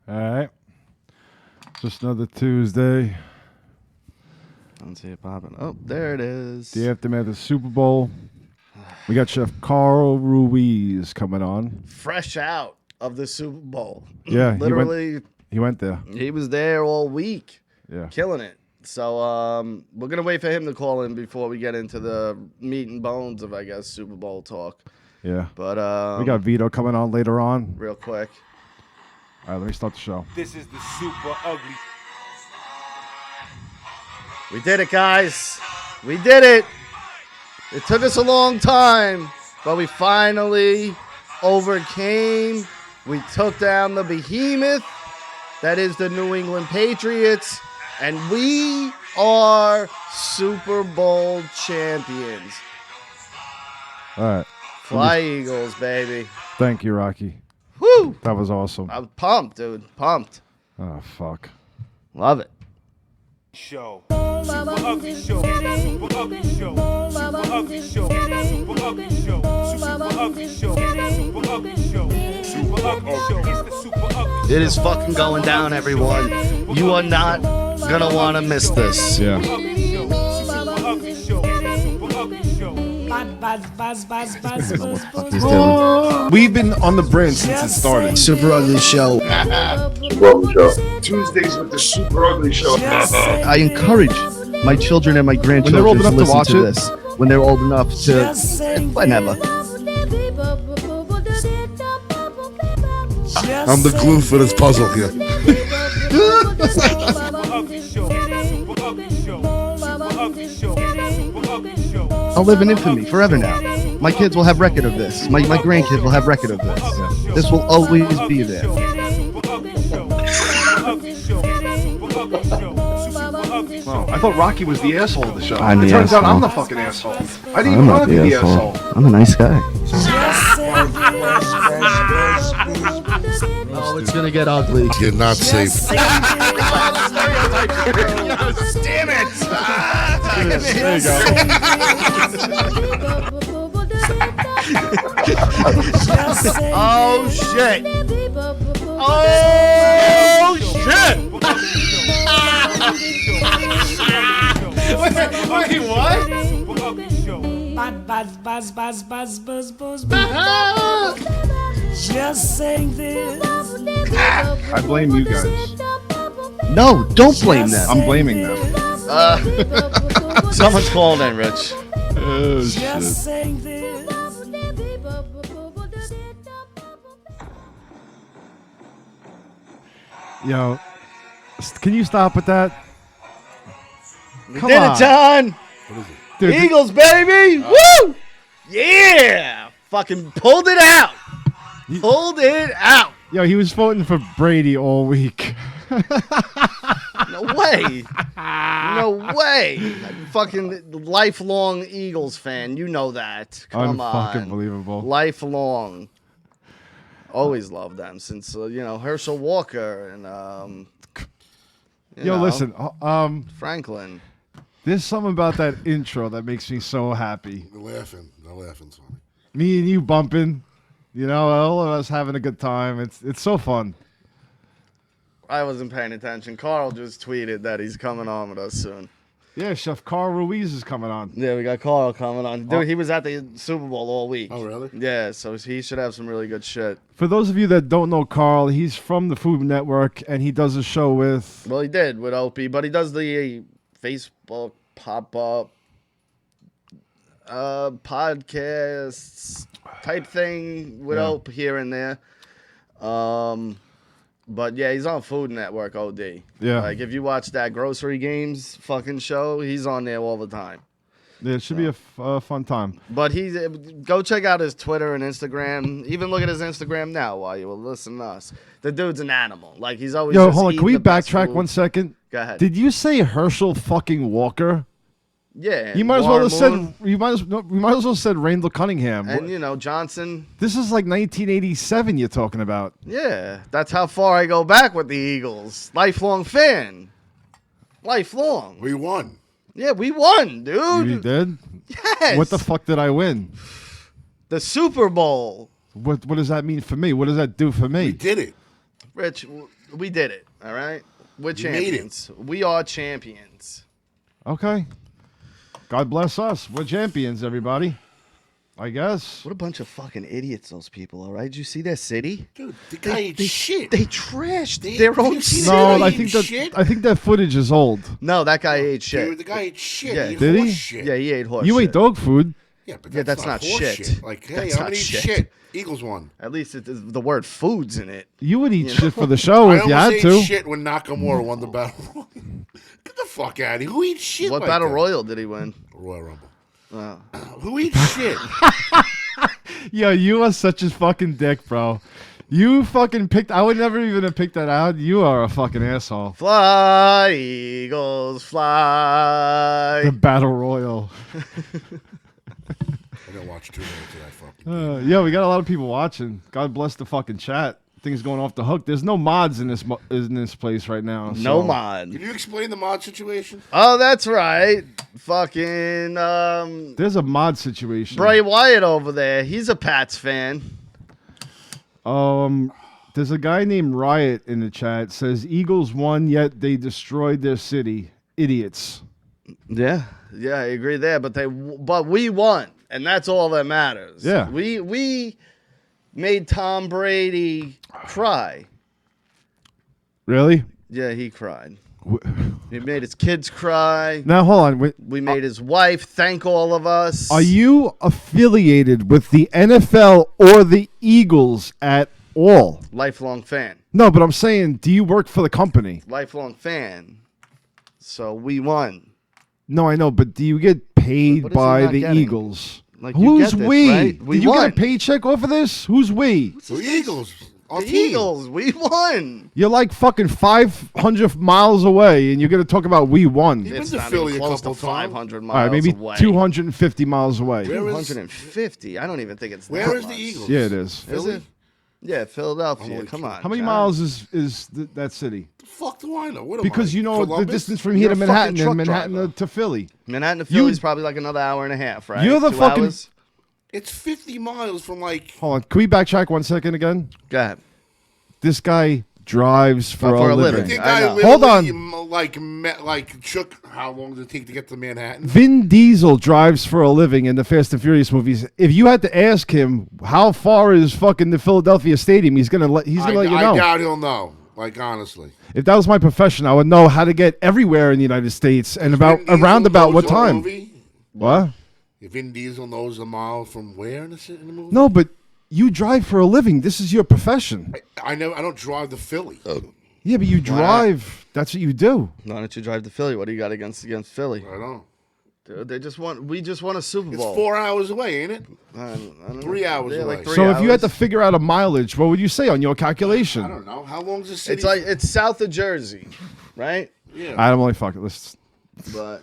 All right. Just another Tuesday. I don't see it popping. Oh, there it is. The aftermath of the Super Bowl. We got Chef Carl Ruiz coming on. Fresh out of the Super Bowl. Yeah, literally. He went there. He was there all week. Yeah. Killing it. So we're going to wait for him to call in before we get into the meat and bones of, I guess, Super Bowl talk. Yeah. But we got Vito coming on later on. real quick. All right, let me start the show. This is the Super Ugly. We did it, guys. We did it. It took us a long time, but we finally overcame. We took down the behemoth that is the New England Patriots, and we are Super Bowl champions. All right. Fly Eagles, baby. Thank you, Rocky. Woo! That was awesome. I was pumped, dude. Pumped. Oh, fuck. Love it. Show. Super Ugly Show. Super Ugly Show. Super Ugly Show. Super Ugly Show. Super Ugly Show. Super Ugly Show. Super Ugly Show. It's the Super Ugly Show. It is fucking going down, everyone. You are not gonna want to miss this. Yeah. Super Ugly Show. Super Ugly Show. He's doing We've been on the brand since it started. Super Ugly Show. Tuesdays with the Super Ugly Show. I encourage my children and my grandchildren old enough to listen watch to it? this. When they're old enough to, whenever. I'm the glue for this puzzle here. Super Ugly Show. Super Ugly Show. Super Ugly Show. Super Ugly Show. I'll live in infamy forever now. My kids will have record of this. My grandkids will have record of this. This will always be there. Wow, I thought Rocky was the asshole of the show. I'm it the turns out asshole. I'm the fucking asshole. I didn't even want to be the asshole. I'm a nice guy. Oh, it's gonna get ugly. You're not safe. Damn it! There you go. Oh shit! Oh shit! Wait, what? Just saying this. I blame you guys. No, don't blame them. I'm blaming them. Someone's calling in, Rich. Oh, shit. Just saying this. Yo, can you stop with that? We Come did on. it, John. Dude, Eagles, baby! Woo! Yeah! Fucking pulled it out. Pulled it out. yo, he was voting for Brady all week. No way. No way. I'm fucking lifelong Eagles fan. You know that. Come Unfucking on. believable. Lifelong. Always loved them since, Herschel Walker and, Yo, listen, Franklin. there's something about that intro that makes me so happy. They're laughing. They're laughing, Sonny. Me and you bumping, all of us having a good time. It's so fun. I wasn't paying attention. Carl just tweeted that he's coming on with us soon. Yeah, Chef Carl Ruiz is coming on. Yeah, we got Carl coming on. Dude, he was at the Super Bowl all week. Oh, really? Yeah, so he should have some really good shit. For those of you that don't know Carl, he's from the Food Network, and he does a show with... Well, he did with Opie, but he does the Facebook pop-up podcasts type thing with Ope here and there. But yeah, he's on Food Network OD. Yeah. Like if you watch that Grocery Games fucking show, he's on there all the time. Yeah, it should be a fun time. But go check out his Twitter and Instagram. Even look at his Instagram now while you listen to us. The dude's an animal. Like he's always. Yo, just hold on. eating Can we the best backtrack food. 1 second? Go ahead. Did you say Herschel fucking Walker? Yeah. You might as well Warren have Moon, said. You might as well said Randall Cunningham. And Johnson. This is like 1987. You're talking about. Yeah, that's how far I go back with the Eagles. Lifelong fan. Lifelong. We won. Yeah, we won, dude. You did? Yes. What the fuck did I win? The Super Bowl. What does that mean for me? What does that do for We me? did it. Rich, we did it. All right, we're You made it. champions. We are champions. Okay. God bless us. We're champions, everybody. I guess. What a bunch of fucking idiots those people are, right? Did you see their city? Dude, the guy ate shit. They trashed They- their did own you see city. that? No, I Eating think shit? I think that footage is old. No, that guy ate shit. Dude, the guy ate shit. Yeah. He ate Did he? horse shit. Yeah, he ate horse You shit. ate dog food. Yeah, but Yeah, that's, that's not horse shit. Like, hey, That's I'm not gonna eat shit. shit. Eagles won. At least the word "food's" in it. You would eat shit for the show I if you almost had ate to. shit when Nakamura won the battle royal. Get the fuck out of here. Who eats shit What like battle that? royal did he win? Royal Rumble. Oh. Who eats shit? Yo, you are such a fucking dick, bro. You fucking picked. I would never even have picked that out. You are a fucking asshole. Fly, Eagles, fly. The battle royal. I didn't watch 2 minutes of that fucking Yeah, we got a lot of people watching. God bless the fucking chat. Things going off the hook. There's no mods in this place right now. No so- mod. Can you explain the mod situation? Oh, that's right. Fucking There's a mod situation. Bray Wyatt over there. He's a Pats fan. There's a guy named Riot in the chat. Says Eagles won, yet they destroyed their city. Idiots. Yeah, I agree there. But we won, and that's all that matters. Yeah. we made Tom Brady cry. Really? Yeah, he cried. He made his kids cry. Now hold on. Wait. We made his wife thank all of us. Are you affiliated with the NFL or the Eagles at all? Lifelong fan. No, but I'm saying, do you work for the company? Lifelong fan. So we won. No, I know, but do you get paid What is he by not the getting? Eagles? Like, you Who's get this, we? right? We Did you won. get a paycheck off of this? Who's we? The Eagles. Our The team. Eagles, we won. You're like fucking 500 miles away, and you're going to talk about we won. You've been It's to not Philly even a close to couple times. 500 miles All right, maybe away. 250 miles away. Where is- 250. I don't even think it's Where that is the much. Eagles? Yeah, it is. Is Philly? it? Yeah, Philadelphia. Holy Come shit. on. How many John. miles is that city? The fuck do I know? What am Because I, you know the Columbus? distance from here You're to a Manhattan fucking and truck Manhattan driver. to Philly. Manhattan to You- Philly's probably like another hour and a half, right? You're the 2 fucking- hours? It's 50 miles from like. Hold on. Can we backtrack 1 second again? Go ahead. This guy drives for For a a living. living. The I guy know. Hold literally, like Chuck. How long does it take to get to Manhattan? Vin Diesel drives for a living in the Fast and Furious movies. If you had to ask him how far is fucking the Philadelphia Stadium, he's gonna let you I know. doubt he'll know. Like honestly, If that was my profession, I would know how to get everywhere in the United States and about Vin Diesel around about knows what the time. movie? What? If Vin Diesel knows a mile from where in the movie? No, but you drive for a living. This is your profession. I know. I don't drive to Philly. Yeah, but you drive. That's what you do. Why don't you drive to Philly? What do you got against Philly? I don't. Dude, we just won a Super It's Bowl. 4 hours away, ain't it? I don't know. 3 hours Yeah, away. like 3 So if you had to hours. figure out a mileage, what would you say on your calculation? I don't know. How long's the city? It's south of Jersey, right? Yeah. I'm only fucking. Let's. But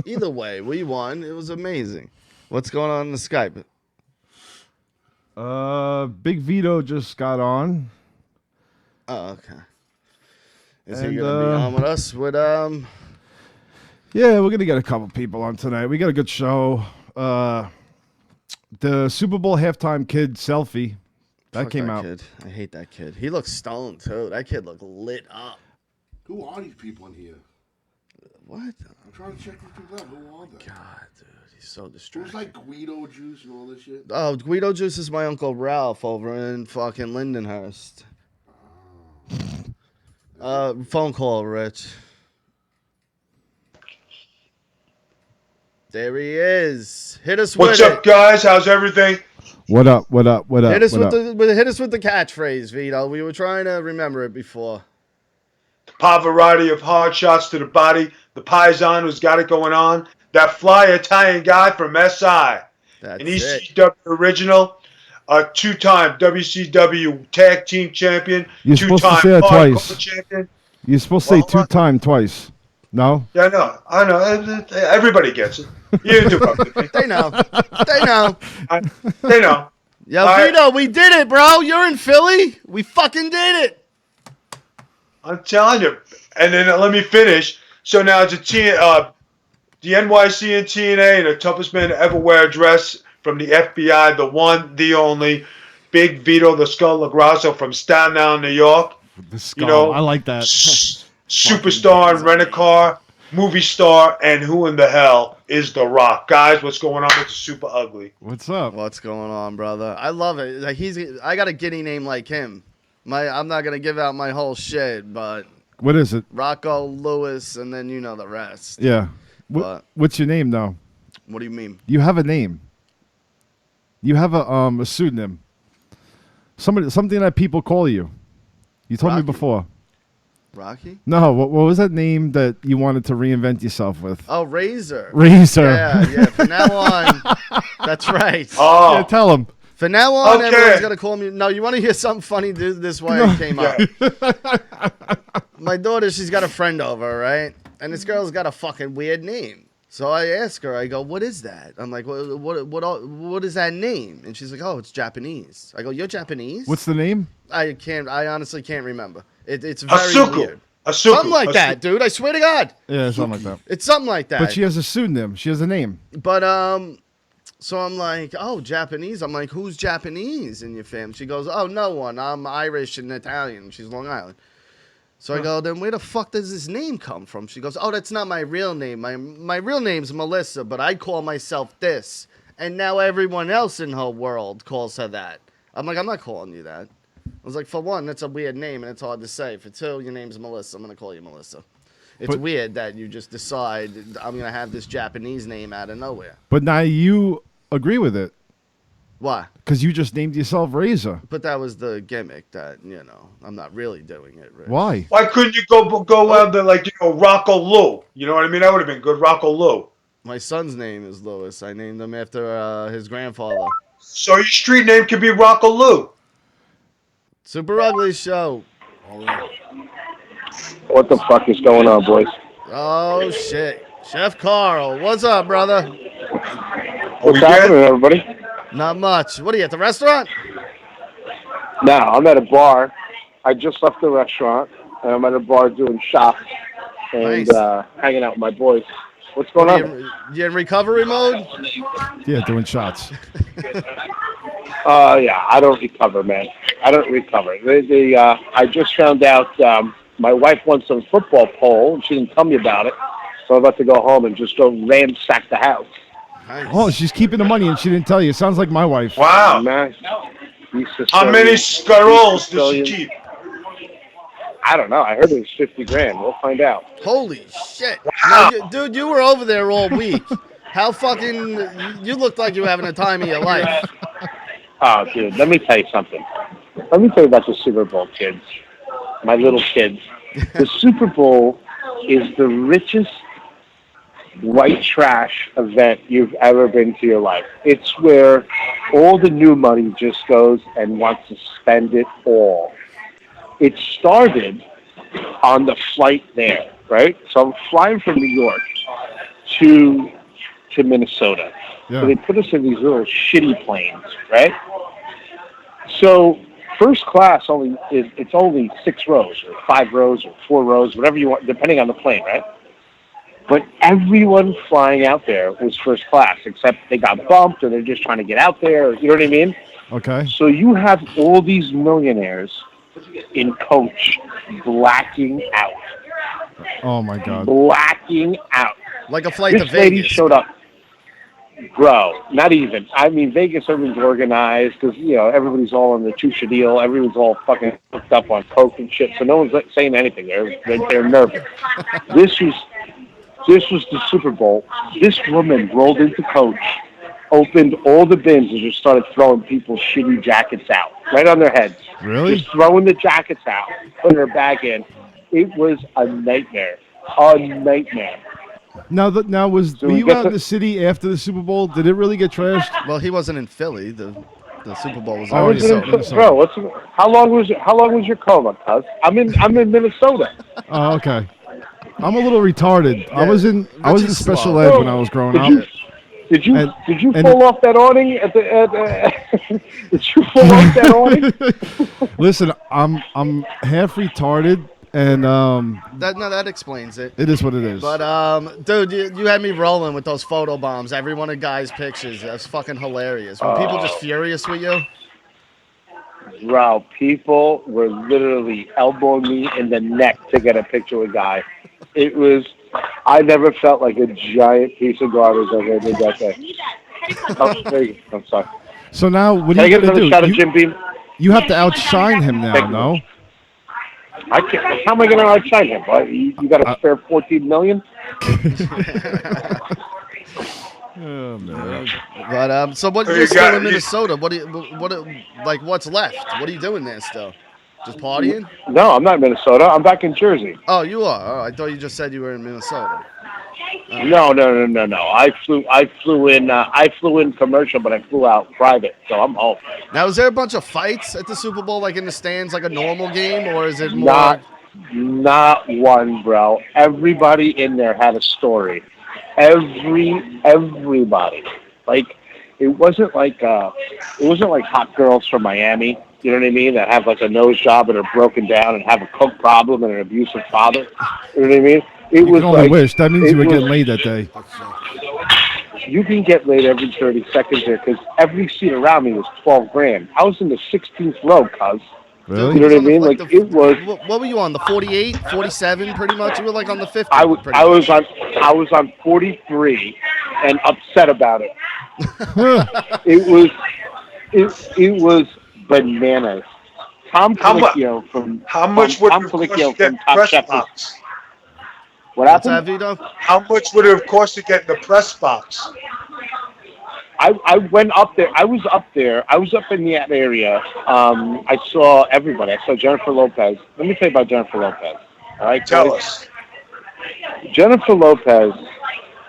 either way, we won. It was amazing. What's going on in the Skype? Big Vito just got on. Oh, okay. Is he And, gonna be on with us? Yeah, we're gonna get a couple people on tonight. We got a good show. The Super Bowl halftime kid selfie that Fuck came out. Kid. I hate that kid. He looks stoned too. That kid looked lit up. Who are these people in here? What? I'm trying to check these people out. Who are they? God, dude, he's so Who's distracted. like Guido juice and all this shit? Oh, Guido Juice is my Uncle Ralph over in fucking Lindenhurst. Phone call, Rich. There he is. Hit us What's with up, guys? How's everything? What up? What up? What up? Hit us what with up? hit us with the catchphrase, Vito. We were trying to remember it before. Pavarotti of hard shots to the body. The Paisan who's got it going on. That fly Italian guy from SI. That's An it. ECW original. A two-time WCW Tag Team Champion. You're supposed to Two-time say that Hardcore twice. Champion. You're supposed to say Well, two-time twice. No? Yeah, I know. Everybody gets it. You interrupted me. They know. They know. They know. Yo, All right. Vito, we did it, bro. You're in Philly. We fucking did it. I'm telling you. And then let me finish. So now it's the NYC and TNA and the toughest man to ever wear a dress from the FBI, the one, the only, Big Vito, the Skull LaGrasso from Staten Island, New York. The skull. You know, I like that. Superstar and rent-a-car, movie star, and who in the hell is The Rock? Guys, what's going on with the Super Ugly? What's up? What's going on, brother? I love it. Like I got a giddy name like him. I'm not gonna give out my whole shit, but What is it? Rocco, Lewis, and then you know the rest. Yeah. But- What's your name though? What do you mean? You have a name. You have a pseudonym. Something that people call you. You told me Rocky. before. Rocky? No, what was that name that you wanted to reinvent yourself with? Oh, Razor. Razor. Yeah. From now on, that's right. Oh, Yeah, tell him. From now on, Okay. everyone's gonna call me. No, you want to hear something funny? This is why it came up. My daughter, she's got a friend over, right? And this girl's got a fucking weird name. So I ask her, I go, "What is that?" I'm like, "What is that name?" And she's like, "Oh, it's Japanese." I go, "You're Japanese?" What's the name? I honestly can't remember. It's very Asuku. weird. Asuku. Something like that, dude. I swear to God, Yeah, something like that. it's something like that. But she has a pseudonym. She has a name. But so I'm like, "Oh, Japanese." I'm like, "Who's Japanese in your family?" She goes, "Oh, no one. I'm Irish and Italian." She's Long Island. So I go, "Then where the fuck does this name come from?" She goes, "Oh, that's not my real name. My real name's Melissa, but I call myself this. And now everyone else in her world calls her that." I'm like, "I'm not calling you that." I was like, "For one, that's a weird name and it's hard to say. For two, your name's Melissa. I'm going to call you Melissa." It's But- weird that you just decide I'm going to have this Japanese name out of nowhere. But now you agree with it Why? because you just named yourself Razor. But that was the gimmick that, I'm not really doing it. Rich. Why? Why couldn't you go out there like, Rocco Lou? You know what I mean? That would have been good, Rocco Lou. My son's name is Lewis. I named him after his grandfather. So your street name could be Rocco Lou. Super Ugly Show. What the fuck is going on, boys? Oh, shit. Chef Carl. What's up, brother? What's happening, everybody? Not much. What are you, at the restaurant? No, I'm at a bar. I just left the restaurant, and I'm at a bar doing shots and Nice. hanging out with my boys. What's going on? You in recovery mode? Yeah, doing shots. Yeah, I don't recover, man. I don't recover. I just found out my wife won some football pole, and she didn't tell me about it. So I'm about to go home and just go ransack the house. Nice. Oh, she's keeping the money and she didn't tell you. Sounds like my wife. Wow. Man, How many scarols does she keep? I don't know. I heard it was 50 grand. We'll find out. Holy shit. Now, dude, you were over there all week. How fucking... You looked like you were having a time of your life. Oh, dude, let me tell you something. Let me tell you about the Super Bowl, kids. My little kids. The Super Bowl is the richest white trash event you've ever been to your life. It's where all the new money just goes and wants to spend it all. It started on the flight there, right? So I'm flying from New York to Minnesota. Yeah. So they put us in these little shitty planes, right? So first class it's only 6 rows or 5 rows or 4 rows, whatever you want, depending on the plane, right? But everyone flying out there was first class, except they got bumped or they're just trying to get out there. You know what I mean? Okay. So you have all these millionaires in coach blacking out. Oh my God. Blacking out. Like a flight to This lady Vegas. showed up. Bro, not even. I mean, Vegas, everyone's organized because, everybody's all on the Tusha deal. Everyone's all fucking hooked up on coke and shit. So no one's saying anything. They're nervous. This was the Super Bowl. This woman rolled into coach, opened all the bins, and just started throwing people's shitty jackets out right on their heads. Really? Just throwing the jackets out, putting her bag in. It was a nightmare. A nightmare. Now, were we you get out to- in the city after the Super Bowl? Did it really get trashed? Well, he wasn't in Philly. The Super Bowl was Oh, already yeah. so. Bro, how long was your coma, cuz? I'm in Minnesota. Oh, okay. I'm a little retarded. I Yeah, was in Richie's special slow. ed when I was growing up. Did you And- did you and- fall off that awning at the did you fall off that awning? Listen, I'm half retarded, and That explains it. it is what it is. But dude, you had me rolling with those photo bombs. Every one of guys' pictures. That's fucking hilarious. Were people just furious with you? Bro, people were literally elbowing me in the neck to get a picture with Guy. It was, I never felt like a giant piece of garbage like I did that day. Oh, there you go. I'm sorry. So now, what Can are I you get gonna another do? shot of Jim Beam? You have to outshine him now. Thank you. No. I can't. How am I going to outshine him? What, you got to spare $14 million? Oh man. But so what? So You're you still got- in you- Minnesota. Like what's left? What are you doing there still? Just partying? No, I'm not in Minnesota. I'm back in Jersey. Oh, you are. Oh, I thought you just said you were in Minnesota. No. I flew in commercial, but I flew out private, so I'm home. Now, is there a bunch of fights at the Super Bowl, like in the stands, like a normal game, or is it more? Not one, bro. Everybody in there had a story. Everybody. Like it wasn't like hot girls from Miami. You know what I mean? That have like a nose job and are broken down and have a coke problem and an abusive father. You know what I mean? It You was can only like, wish. That means it you were was- getting laid that day. You can get laid every 30 seconds there because every seat around me was $12,000. I was in the 16th row, cuz. Really? You know what I On the- mean? like Like the- it was. What were you on? The 48, 47, pretty much. You were like on the 50. I was on 43 and upset about it. It was bananas. Tom How mu- Colicchio from How much from, would Tom it cost to Colicchio get from the Top press Chef. box? What What's that, happened? Vito? How much would it have cost to get the press box? I went up there. I was up there. I was up in that area. I saw everybody. I saw Jennifer Lopez. Let me tell you about Jennifer Lopez. All right, Tell guys? us. Jennifer Lopez.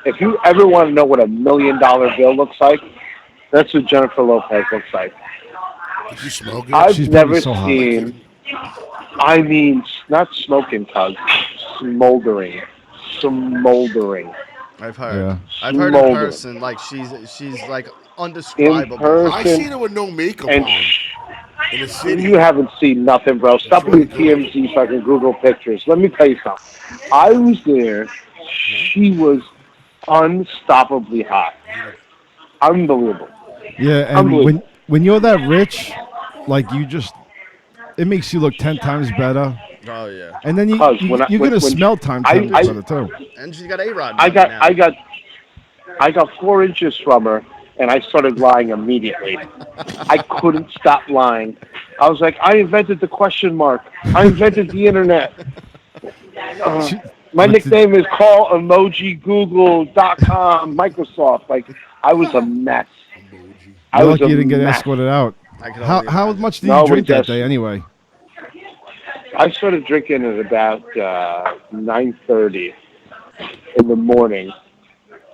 If you ever want to know what $1 million bill looks like, that's what Jennifer Lopez looks like. Did you smoke it? I've She's never probably so hot. seen. I mean, not smoking, cuz smoldering. I've heard. Yeah. I've heard in person, like she's like undescribable. person. I seen her with no makeup And on in the city. you haven't seen nothing, bro. Stop with the TMZ fucking Google pictures. Let me tell you something. I was there. She was unstoppably hot. Unbelievable. Yeah, and Unbelievable. when you're that rich, like it makes you look 10 times better. Oh yeah. And then you're When gonna smell times I- 10 better too. And she's got A-Rod. I money now. got 4 inches from her, and I started lying immediately. I couldn't stop lying. I was like, I invented the question mark. I invented the internet. My What's nickname is callemojigoogle.com, Microsoft. Like, I was a mess. I You're was lucky a you didn't get mess. escorted out. I can How only how imagine. much did No, you drink but that that's- day anyway? I started drinking at about 9:30 in the morning,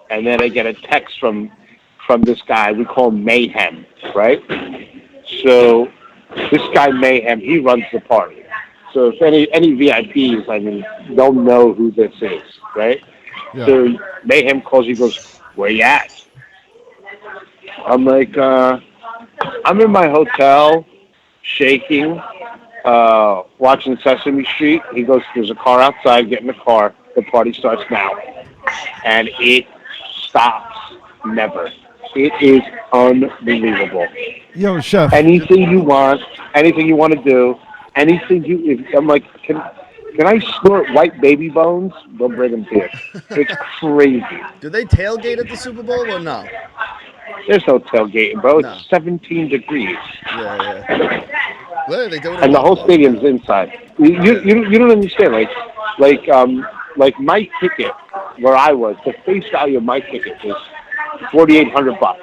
and then I get a text from this guy we call Mayhem, right? So this guy Mayhem, he runs the party. So if any VIPs, I mean, they'll know who this is, right? Yeah. So Mayhem calls, he goes, "Where you at?" I'm like, I'm in my hotel, shaking, watching Sesame Street. He goes, "There's a car outside. Get in the car. The party starts now." And it stops never. It is unbelievable. Yo, chef. Anything you want to do, I'm like, can I snort white baby bones? They'll bring them to you. It's crazy. Do they tailgate at the Super Bowl or no? There's no tailgating, bro. It's No. 17 degrees. Yeah. Well, they do it. And the whole stadium's inside. You don't understand. Like my ticket, where I was, the face value of my ticket was $4,800.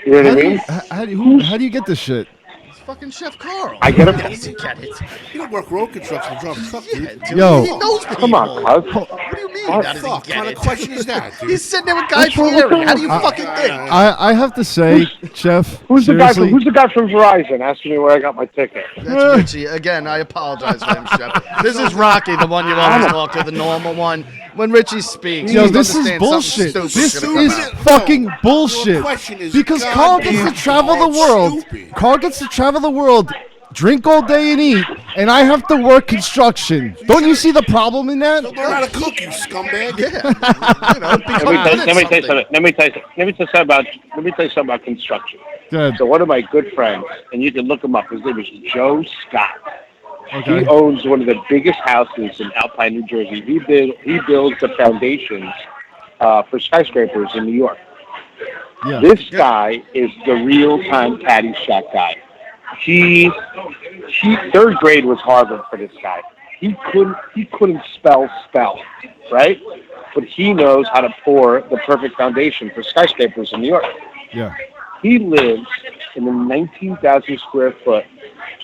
You know what I mean? How do you get this shit? It's fucking Chef Carl. I get him. Yes, you get it. You don't work road construction, drive a truck, dude. Dude, Yo. he knows people. Come on, cuz. What do you mean? What How does he Fuck, get kind it? of question is that, dude? He's sitting there with Guy Fieri. How do you fucking think? I have to say, chef. Who's the seriously, guy from Verizon asking me where I got my ticket? That's Ritchie. Again, I apologize for him, Chef. This is Rocky, the one you always talk to, the normal one. When Richie speaks, Yo, you this is understand bullshit. something This stupid's gonna is come out. fucking The bullshit. question is Because Carl gets to goddamn travel the world. stupid. Carl gets to travel the world, drink all day and eat, and I have to work construction. Don't you see the problem in that? Don't learn how to cook, you scumbag. Yeah, you know, Let me tell you something about construction. Good. So one of my good friends, and you can look him up. His name is Joe Scott. Okay. He owns one of the biggest houses in Alpine, New Jersey. He builds the foundations for skyscrapers in New York. Yeah. This guy is the real-time Caddyshack guy. He third grade was Harvard for this guy. He couldn't spell, right? But he knows how to pour the perfect foundation for skyscrapers in New York. Yeah. He lives in a 19,000 square foot,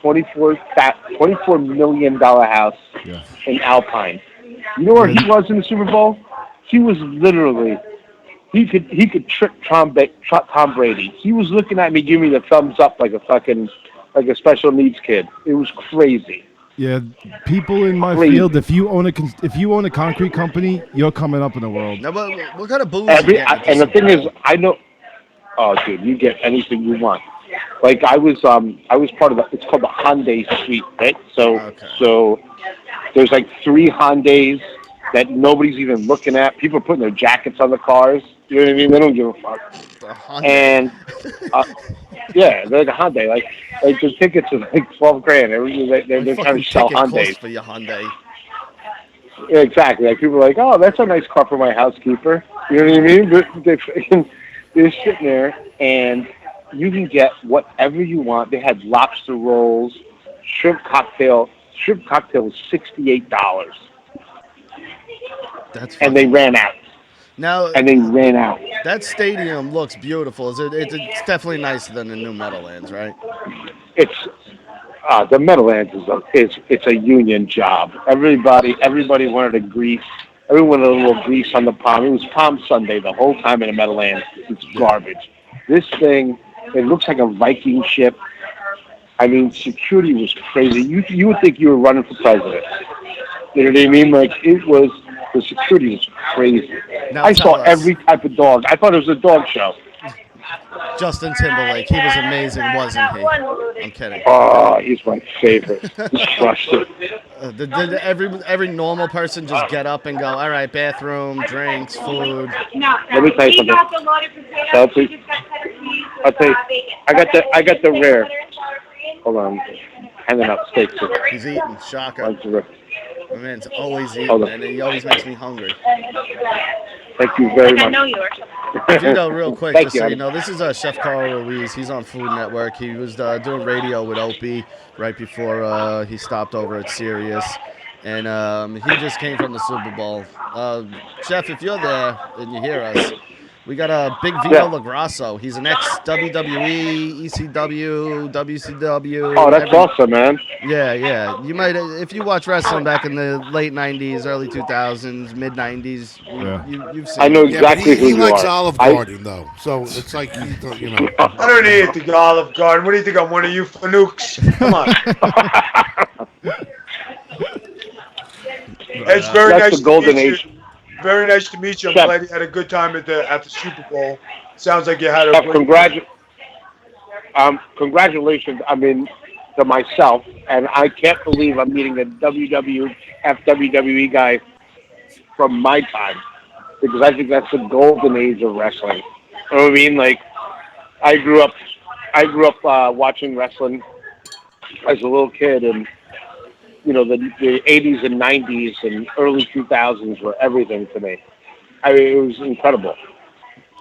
$24 million house Yeah. in Alpine. You know where he was in the Super Bowl? He was literally, he could trick Tom Brady. He was looking at me, giving me the thumbs up like a special needs kid. It was crazy. Yeah, people in my field. If you own a concrete company, you're coming up in the world. Now, what kind of booze you getting at And the this thing point? is, I know. Oh, dude, you get anything you want. Like I was part of it's called the Hyundai Suite, right? So there's like 3 Hyundais that nobody's even looking at. People are putting their jackets on the cars. You know what I mean? They don't give a fuck. The Honda. And yeah, they're like a Hyundai. Like the tickets are like $12,000. They're trying to sell Hyundai Hyundais. for your Hyundai. Yeah, exactly. Like people are like, oh, that's a nice car for my housekeeper. You know what I mean? But they're sitting there, and you can get whatever you want. They had lobster rolls, shrimp cocktail. Shrimp cocktail was $68. That's And they ran out. Now, And they ran out. that stadium looks beautiful. It's definitely nicer than the new Meadowlands, right? It's the Meadowlands it's a union job. Everybody wanted to grease. Everyone wanted a little grease on the palm. It was Palm Sunday the whole time in the Meadowlands. It's garbage. This thing, it looks like a Viking ship. I mean, security was crazy. You would think you were running for president. You know what I mean? Like the security was crazy. Now I tell saw us. every type of dog. I thought it was a dog show. Justin Timberlake, he was amazing, wasn't he? I'm kidding. Oh, he's my favorite. He crushed it. Did every normal person just get up and go, all right, bathroom, drinks, food? Let me tell you something. I'll tell you, I got the rare. Hold on. Hanging up steaks. He's eating, shocker. My man's always Hold eating, on. and he always makes me hungry. Thank you very much. Vito, real quick, Thank just you, so you honey. know, this is Chef Carl Ruiz. He's on Food Network. He was doing radio with Opie right before he stopped over at Sirius. And he just came from the Super Bowl. Chef, if you're there and you hear us, we got a big Vito Lagrasso. He's an ex-WWE, ECW, WCW. Oh, that's awesome, man. Yeah. You might, if you watch wrestling back in the late 90s, early 2000s, mid 90s, you've seen I know him. exactly he who likes you are. Olive Garden though, so it's like you know. I don't need the Olive Garden. What do you think? I'm one of you fanooks? Come on. It's very That's nice the to golden meet age. you. Very nice to meet you. I'm Chef. glad you had a good time at the Super Bowl. Sounds like you had a great Congratulations, I mean, to myself, and I can't believe I'm meeting a WWE guy from my time, because I think that's the golden age of wrestling. You know what I mean? Like, I grew up watching wrestling as a little kid, and you know, the 80s and 90s and early 2000s were everything to me. I mean, it was incredible.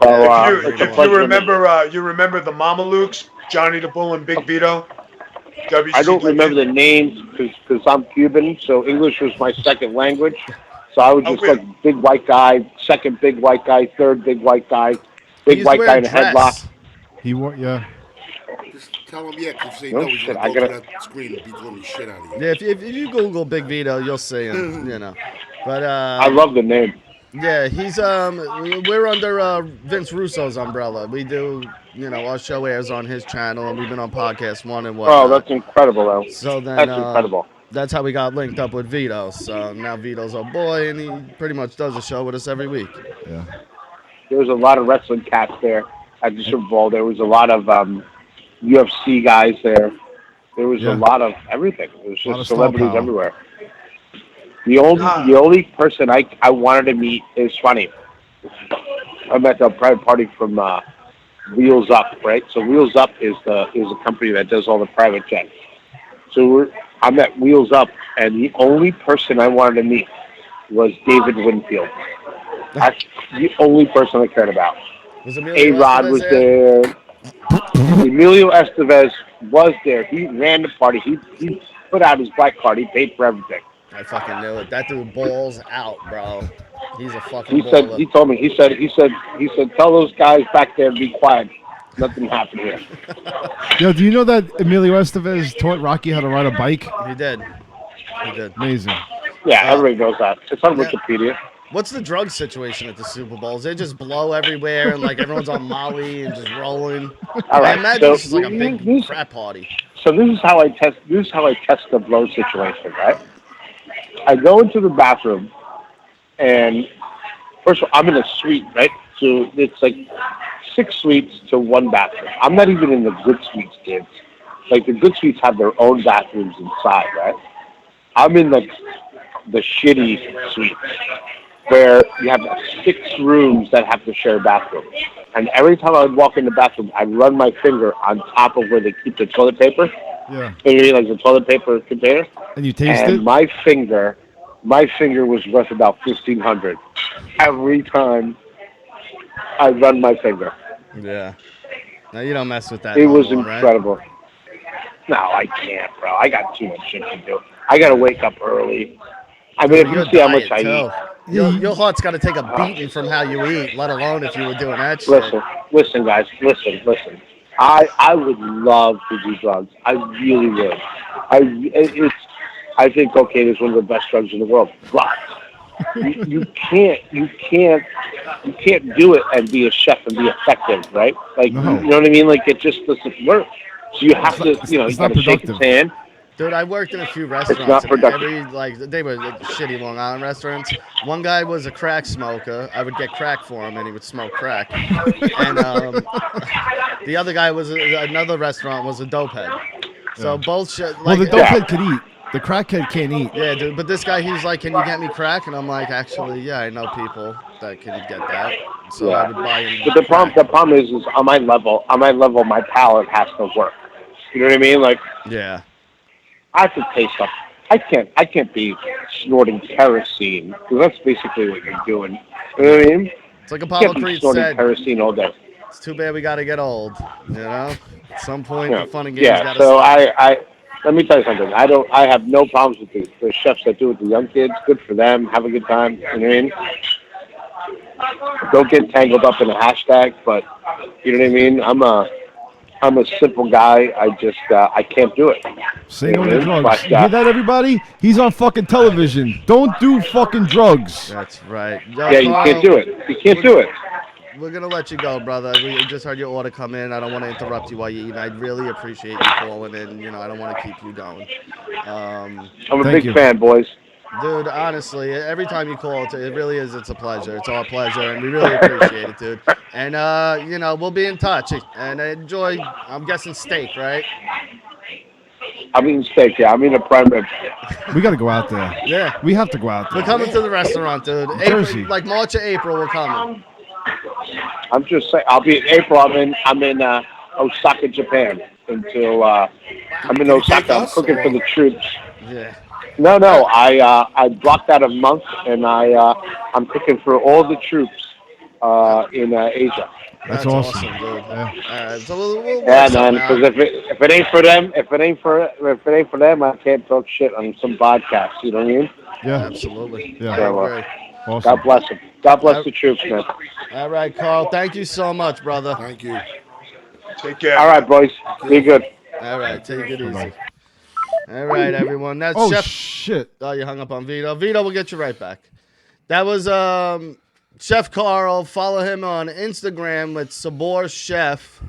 So, it's a If pleasure you remember the Mamalukes, Johnny the Bull and Big Vito. I don't remember the names because I'm Cuban, so English was my second language. So I was just like big white guy, second big white guy, third big white guy, big white guy in a headlock. He wore, yeah. Just tell him, because they No know he's shit, gonna I go to gotta- that screen and beat the living shit out of you. Yeah, if you Google Big Vito, you'll see him. You know, but I love the name. yeah, he's we're under Vince Russo's umbrella. We do, you know, our show airs on his channel, and we've been on Podcast One and whatnot. Oh, that's incredible, though. So then That's incredible. that's how we got linked up with Vito. So now Vito's our boy, and he pretty much does a show with us every week. Yeah. There was a lot of wrestling cats there at the Super Bowl. There was a lot of UFC guys there. There was a lot of everything. It was A lot just of star celebrities power. everywhere. The only person I wanted to meet is funny. I met a private party from Wheels Up, right? So Wheels Up is a company that does all the private jets. So I'm at Wheels Up, and the only person I wanted to meet was David Winfield. That's the only person I cared about. Was Emilio A-Rod Estevez was there? there. Emilio Estevez was there. He ran the party. He put out his black card. He paid for everything. I fucking knew it. That dude balls out, bro. He's a fucking He said, baller. he told me, he said, tell those guys back there to be quiet. Nothing happened here. Yo, do you know that Emilio Estevez taught Rocky how to ride a bike? He did. He did. Amazing. Yeah, everybody knows that. It's on Yeah. Wikipedia. What's the drug situation at the Super Bowls? They just blow everywhere and like everyone's on Molly and just rolling. All right, I imagine so it's just like a big this- frat party. So this is how I test the blow situation, right? I go into the bathroom, and first of all, I'm in a suite, right? So it's like 6 suites to 1 bathroom. I'm not even in the good suites, kids. Like the good suites have their own bathrooms inside, right? I'm in the shitty suites where you have 6 rooms that have to share a bathroom. And every time I would walk in the bathroom, I'd run my finger on top of where they keep the toilet paper. Yeah. You know, like the toilet paper container. And you taste And it? my finger was worth about $1,500 every time I run my finger. Yeah. No, you don't mess with that. It no was more, right? incredible. No, I can't, bro. I got too much shit to do. I gotta wake up early. I mean, if you Your see how much diet, I too. eat. Your heart's got to take a beating from how you eat, let alone if you were doing that shit. Listen, guys. Listen. I would love to do drugs. I really would. I think cocaine is one of the best drugs in the world. But you can't do it and be a chef and be effective, right? Like No. you know what I mean? Like it just doesn't work. So you have to, you it's got not to shake his productive. hand. Dude, I worked in a few restaurants. not and productive. they were shitty Long Island restaurants. One guy was a crack smoker. I would get crack for him, and he would smoke crack. And the other guy another restaurant was a dope head. So both shit. Well, Like, the dopehead could eat. The crackhead can't eat. yeah, dude. But this guy, he's like, "Can you get me crack?" And I'm like, "Actually, yeah, I know people that can get that." So I would buy him. But the problem is on my level, my palate has to work. You know what I mean? Like Yeah. I have to taste stuff. I can't be snorting kerosene because that's basically what you're doing. You know what I mean? It's like You Apollo can't be Creed snorting said. kerosene all day. It's too bad we got to get old. You know, at some point Yeah. the fun and games got to So stop. I let me tell you something. I have no problems with the chefs that do it. The young kids, good for them. Have a good time. You know what I mean? Don't get tangled up in a hashtag, but you know what I mean. I'm a simple guy. I just I can't do it. Say no to drugs. But, You hear that, everybody? He's on fucking television. Don't do fucking drugs. That's right. Yo, Yeah, you Carl, can't do it. You can't do it. We're gonna let you go, brother. We just heard your order come in. I don't want to interrupt you while you eat. I really appreciate you calling in. You know, I don't want to keep you going. I'm a Thank big you. fan, boys. Dude, honestly, every time you call, it really is. It's a pleasure. It's our pleasure, and we really appreciate it, dude. And you know, we'll be in touch. And enjoy. I'm guessing steak, right? I'm eating steak. Yeah, I'm eating a prime rib. We got to go out there. Yeah. We have to go out We're there. coming to the restaurant, dude. Jersey. April, like March or April, we're coming. I'm just saying. I'll be in April. I'm in Osaka, Japan. Until I'm in Osaka. I'm cooking for the troops. Yeah. No. I blocked out a month, and I'm cooking for all the troops in Asia. That's awesome. dude. Yeah. All right, so we'll work Yeah, man. something out. Because if it ain't for them, I can't talk shit on some podcast. You know what I mean? Yeah. Absolutely. Yeah. So, I agree. Awesome. God bless them. God bless the troops, man. All right, Carl. Thank you so much, brother. Thank you. Take care. All right, boys. Be good. All right, take it easy. Bye-bye. All right, everyone. That's Oh, Chef. shit. Oh, you hung up on Vito. Vito, we'll get you right back. That was Chef Carl. Follow him on Instagram with Sabor Chef.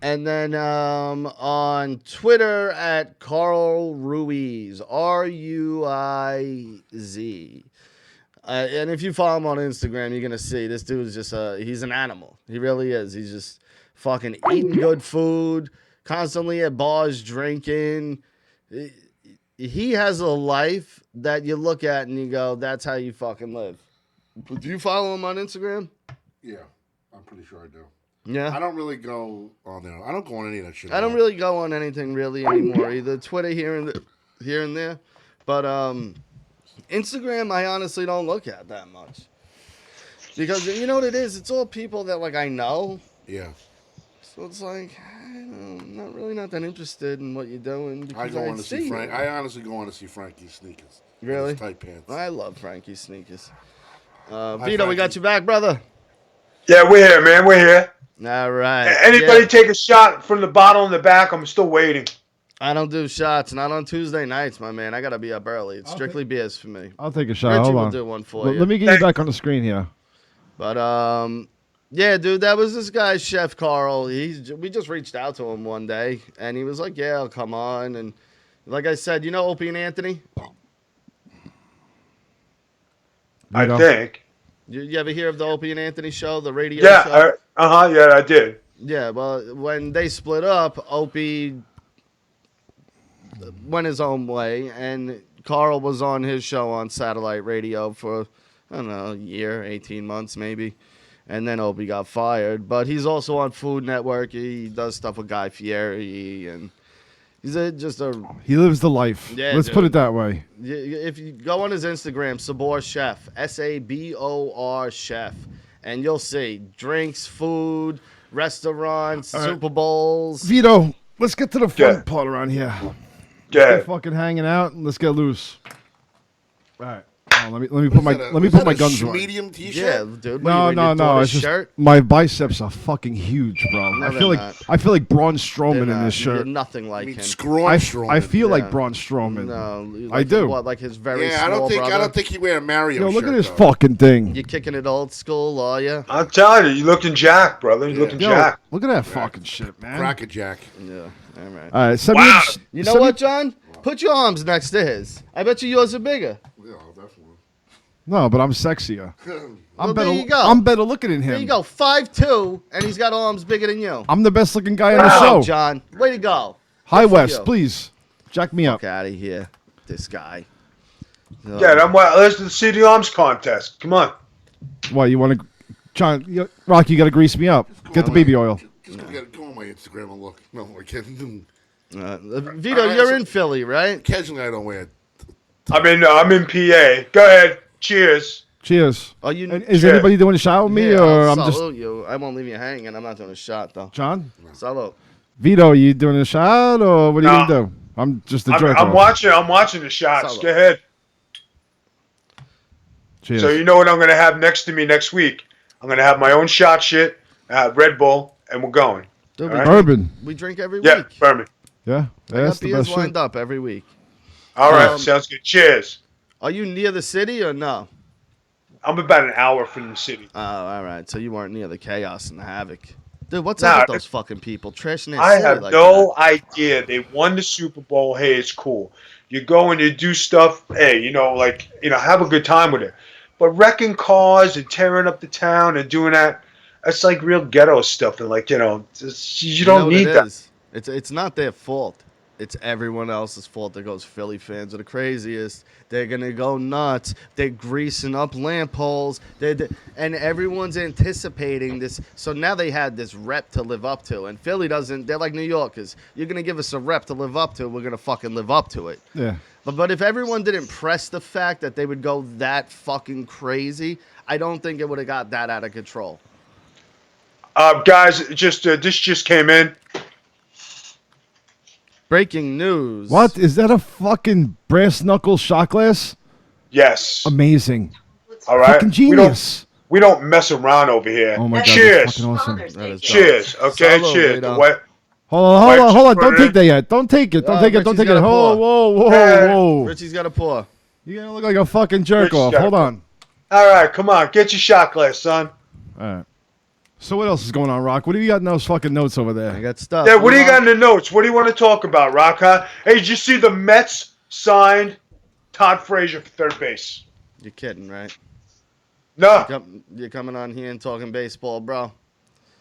And then on Twitter at Carl Ruiz. Ruiz. And if you follow him on Instagram, you're going to see this dude is just he's an animal. He really is. He's just fucking eating good food, constantly at bars drinking. He has a life that you look at and you go, that's how you fucking live. Do you follow him on Instagram? Yeah, I'm pretty sure I do. Yeah. I don't really go on there. I don't go on any of that shit. I don't really go on anything really anymore either. Twitter here and there, but Instagram I honestly don't look at that much because you know what it is. It's all people that like I know. Yeah. So it's like I'm not that interested in what you're doing. I Because go on to see you. Frank. I honestly go on to see Frankie's sneakers. Really? His tight pants. I love Frankie's sneakers. Hi, Vito, we got Frankie. you back, brother. Yeah, we're here, man. We're here. All right. Anybody Yeah. take a shot from the bottle in the back? I'm still waiting. I don't do shots, not on Tuesday nights, my man. I gotta be up early. It's strictly beers for me. I'll take a shot. Ritchie Hold will on. do one for you. Let me get you back on the screen here. But yeah, dude, that was this guy, Chef Carl. We just reached out to him one day, and he was like, "Yeah, I'll come on." And like I said, you know Opie and Anthony? I know. think. You ever hear of the Opie and Anthony show, the radio Yeah. show? Yeah, I did. Yeah, well, when they split up, Opie went his own way, and Carl was on his show on satellite radio for, I don't know, a year, 18 months maybe. And then Opie got fired. But he's also on Food Network. He does stuff with Guy Fieri, and he's He lives the life. Yeah, Let's dude. put it that way. if you go on his Instagram, Sabor Chef, SABOR Chef, and you'll see drinks, food, restaurants, Super Bowls. Vito, let's get to the fun Yeah. part around here. Yeah. We're fucking hanging out and let's get loose. All right. Oh, let me put my guns away. Medium Yeah, T-shirt. dude. No. It's It's just shirt. my biceps are fucking huge, bro. No, I they're feel like not. I feel like Braun They're Strowman in not. this You're shirt. nothing like I mean, him. Scrawn Strowman. I feel Yeah. like Braun Strowman. No, I like do. What, like his very Yeah, small I brother? don't think he wear a Mario Yo, shirt. look at this though. fucking thing. You're kicking it old school, are you? I'm telling you, you looking jacked, brother. You Yeah. looking Yo, jacked. look at that fucking shit, man. Cracker Jack. Yeah. All right. All right, send Wow. me. You know send me- what, John? Put your arms next to his. I bet you yours are bigger. Yeah, definitely. No, but I'm sexier. I'm Well, better. there you go. I'm better looking than him. There you go, 5'2", and he's got arms bigger than you. I'm the best looking guy on the Wow, show. John. Way to go. Hi Good for West, you. please jack me up. Fuck out of here, this guy. Yeah, let's see the arms contest. Come on. What you want to, John? Rocky, you got to grease me up. Get the baby oil. Just go on my Instagram and look. No, I can't. Vito, you're in Philly, right? Occasionally, I don't wear it. I'm in PA. Go ahead. Cheers. Cheers. Are you? And is Cheers. anybody doing a shot with me, Yeah, or I'll I'm just salute you. I won't leave you hanging. I'm not doing a shot though. John? Salute. Vito, you doing a shot, or what are you No. gonna do? I'm just a I'm jerk. off. watching the shots. Solid. Go ahead. Cheers. So you know what I'm gonna have next to me next week? I'm gonna have my own shot shit, Red Bull, and we're going. Dude, All right. Bourbon. we drink every Yeah, week. Berman. Yeah, I that's got the beers best lined shit. up every week. All right, Um, sounds good. Cheers. Are you near the city or no? I'm about an hour from the city. Oh, all right. So you weren't near the chaos and the havoc. Dude, what's Nah, up with those fucking people trashing their I city have like no idea. They won the Super Bowl. Hey, it's cool. You go and you do stuff. Hey, have a good time with it. But wrecking cars and tearing up the town and doing that, that's like real ghetto stuff. And you that? don't know what need it that. is? It's not their fault. It's everyone else's fault that goes Philly fans are the craziest. They're going to go nuts. They're greasing up lamppoles. And everyone's anticipating this. So now they had this rep to live up to. And Philly doesn't. They're like New Yorkers. You're going to give us a rep to live up to. We're going to fucking live up to it. Yeah. But if everyone didn't press the fact that they would go that fucking crazy, I don't think it would have got that out of control. Guys, this just came in. Breaking news. What is that? A fucking brass knuckle shot glass? Yes. Amazing. All right. Fucking genius. We don't mess around over here. Oh my god. Cheers. That's fucking awesome. That is dope. Cheers. Okay. Salud, Cheers. Vito. What? Hold on. Put Don't it take in. that yet. Don't take it. Don't take it. Don't Richie's take it. gotta Whoa, pour. whoa. Richie's got a pour. You're gonna look like a fucking jerk Rich off. got Hold it. on. All right. Come on. Get your shot glass, son. All right. So what else is going on, Rock? What do you got in those fucking notes over I there? got stuff. Yeah. What do you got in the notes? What do you want to talk about, Rock? Huh? Hey, did you see the Mets signed Todd Frazier for third base? You're kidding, right? No. You're coming on here and talking baseball, bro.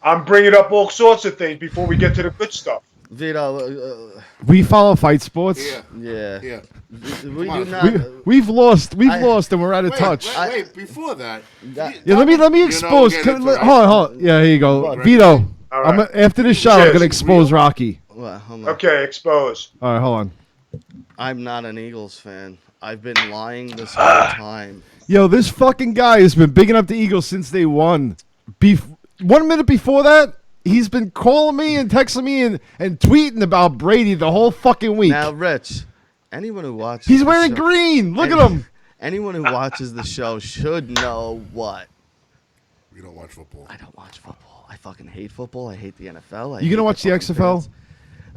I'm bringing up all sorts of things before we get to the good stuff. Vito, We follow fight sports. Yeah. yeah. Come We do on. not. We've lost, and we're out of Wait, touch. wait, before that. Yeah, let me expose. we'll get into that. Hold on. Yeah, here you go, What? Vito. All right. After this shot, I'm Cheers. gonna expose Rocky. Well, hold on. Okay, expose. All right, hold on. I'm not an Eagles fan. I've been lying this whole time. Yo, this fucking guy has been bigging up the Eagles since they won. 1 minute before that, he's been calling me and texting me and tweeting about Brady the whole fucking week. Now, Rich, anyone who watches He's the wearing show- green. Look at him. Anyone who watches the show should know what. We don't watch football. I don't watch football. I fucking hate football. I hate the NFL. You gonna watch the fucking XFL? fans.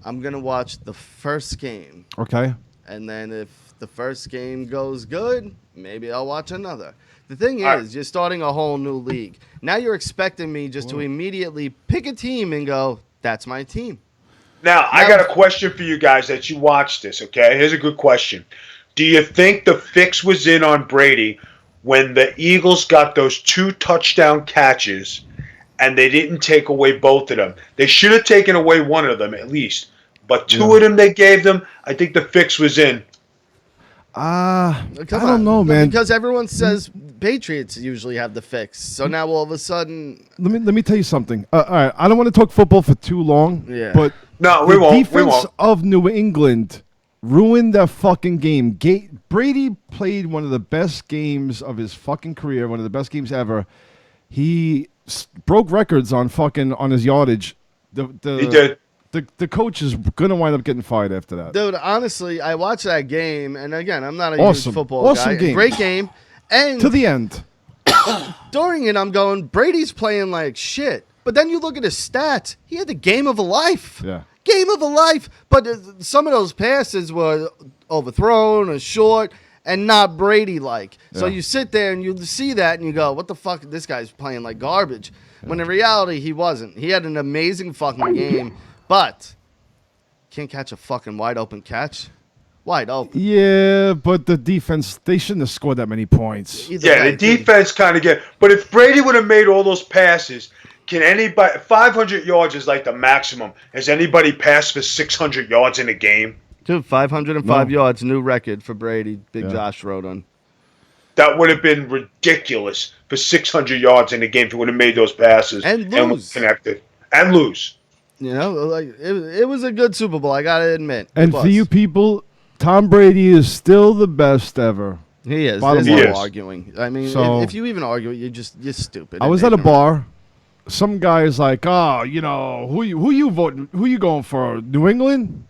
I'm gonna watch the first game, Okay. and then if the first game goes good, maybe I'll watch another. The thing All right. is, you're starting a whole new league. Now you're expecting me just to immediately pick a team and go, "That's my team." Now, I got a question for you guys that you watched this, okay? Here's a good question. Do you think the fix was in on Brady when the Eagles got those 2 touchdown catches and they didn't take away both of them? They should have taken away one of them at least. But 2 of them they gave them, I think the fix was in. I Come don't on. know, man. Because everyone says Patriots usually have the fix. So now all of a sudden, Let me tell you something. All right, I don't want to talk football for too long. Yeah. But No, the we won't. defense We won't. of New England ruined that fucking game. Brady played one of the best games of his fucking career, one of the best games ever. He broke records on his yardage. He did. The coach is gonna wind up getting fired after that. dude, honestly, I watched that game, and again, I'm not a Awesome. huge football Awesome guy. game. Great game. And To the end. during it, I'm going, Brady's playing like shit. But then you look at his stats. He had the game of a life. Yeah. Game of a life. But some of those passes were overthrown or short and not Brady-like. So Yeah. you sit there and you see that and you go, what the fuck? This guy's playing like garbage. When in reality, he wasn't. He had an amazing fucking game, but can't catch a fucking wide open catch. Wide open. Yeah, but the defense, they shouldn't have scored that many points. Either Yeah, way, the defense kind of get. But if Brady would have made all those passes, can anybody? 500 yards is like the maximum. Has anybody passed for 600 yards in a game? Dude, 505 No. yards, new record for Brady. Big Yeah. Josh wrote on. That would have been ridiculous for 600 yards in a game if he would have made those passes And was lose. connected and lose. You know, like it was a good Super Bowl. I gotta admit. It And for was. you people, Tom Brady is still the best ever. he is. bottom There's line. no He is. arguing. I mean, So- if you even argue it, you're stupid. I and was at a ignorant. bar. Some guy is like, "Oh, you know, who you voting? Who you going for? New England?"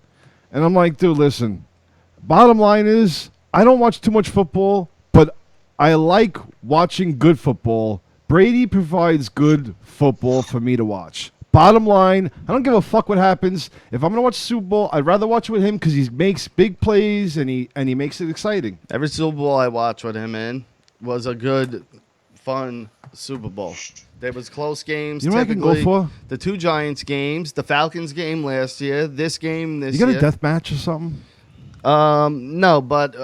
And I'm like, "Dude, listen. Bottom line is, I don't watch too much football, but I like watching good football. Brady provides good football for me to watch. Bottom line, I don't give a fuck what happens. If I'm gonna watch Super Bowl, I'd rather watch it with him because he makes big plays and he makes it exciting. Every Super Bowl I watched with him in was a good, fun Super Bowl. There was close games. You know what I can go typically. for? The 2 Giants games, the Falcons game last year, this game this You got year. a death match or something? No, but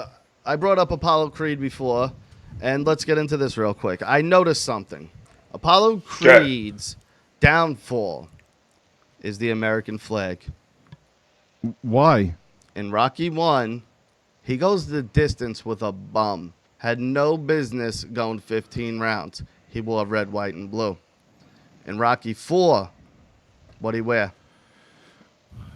I brought up Apollo Creed before, and let's get into this real quick. I noticed something. Apollo Creed's downfall is the American flag. Why? In Rocky 1, he goes the distance with a bum. Had no business going 15 rounds. He wore red, white, and blue. In Rocky 4, what'd he wear?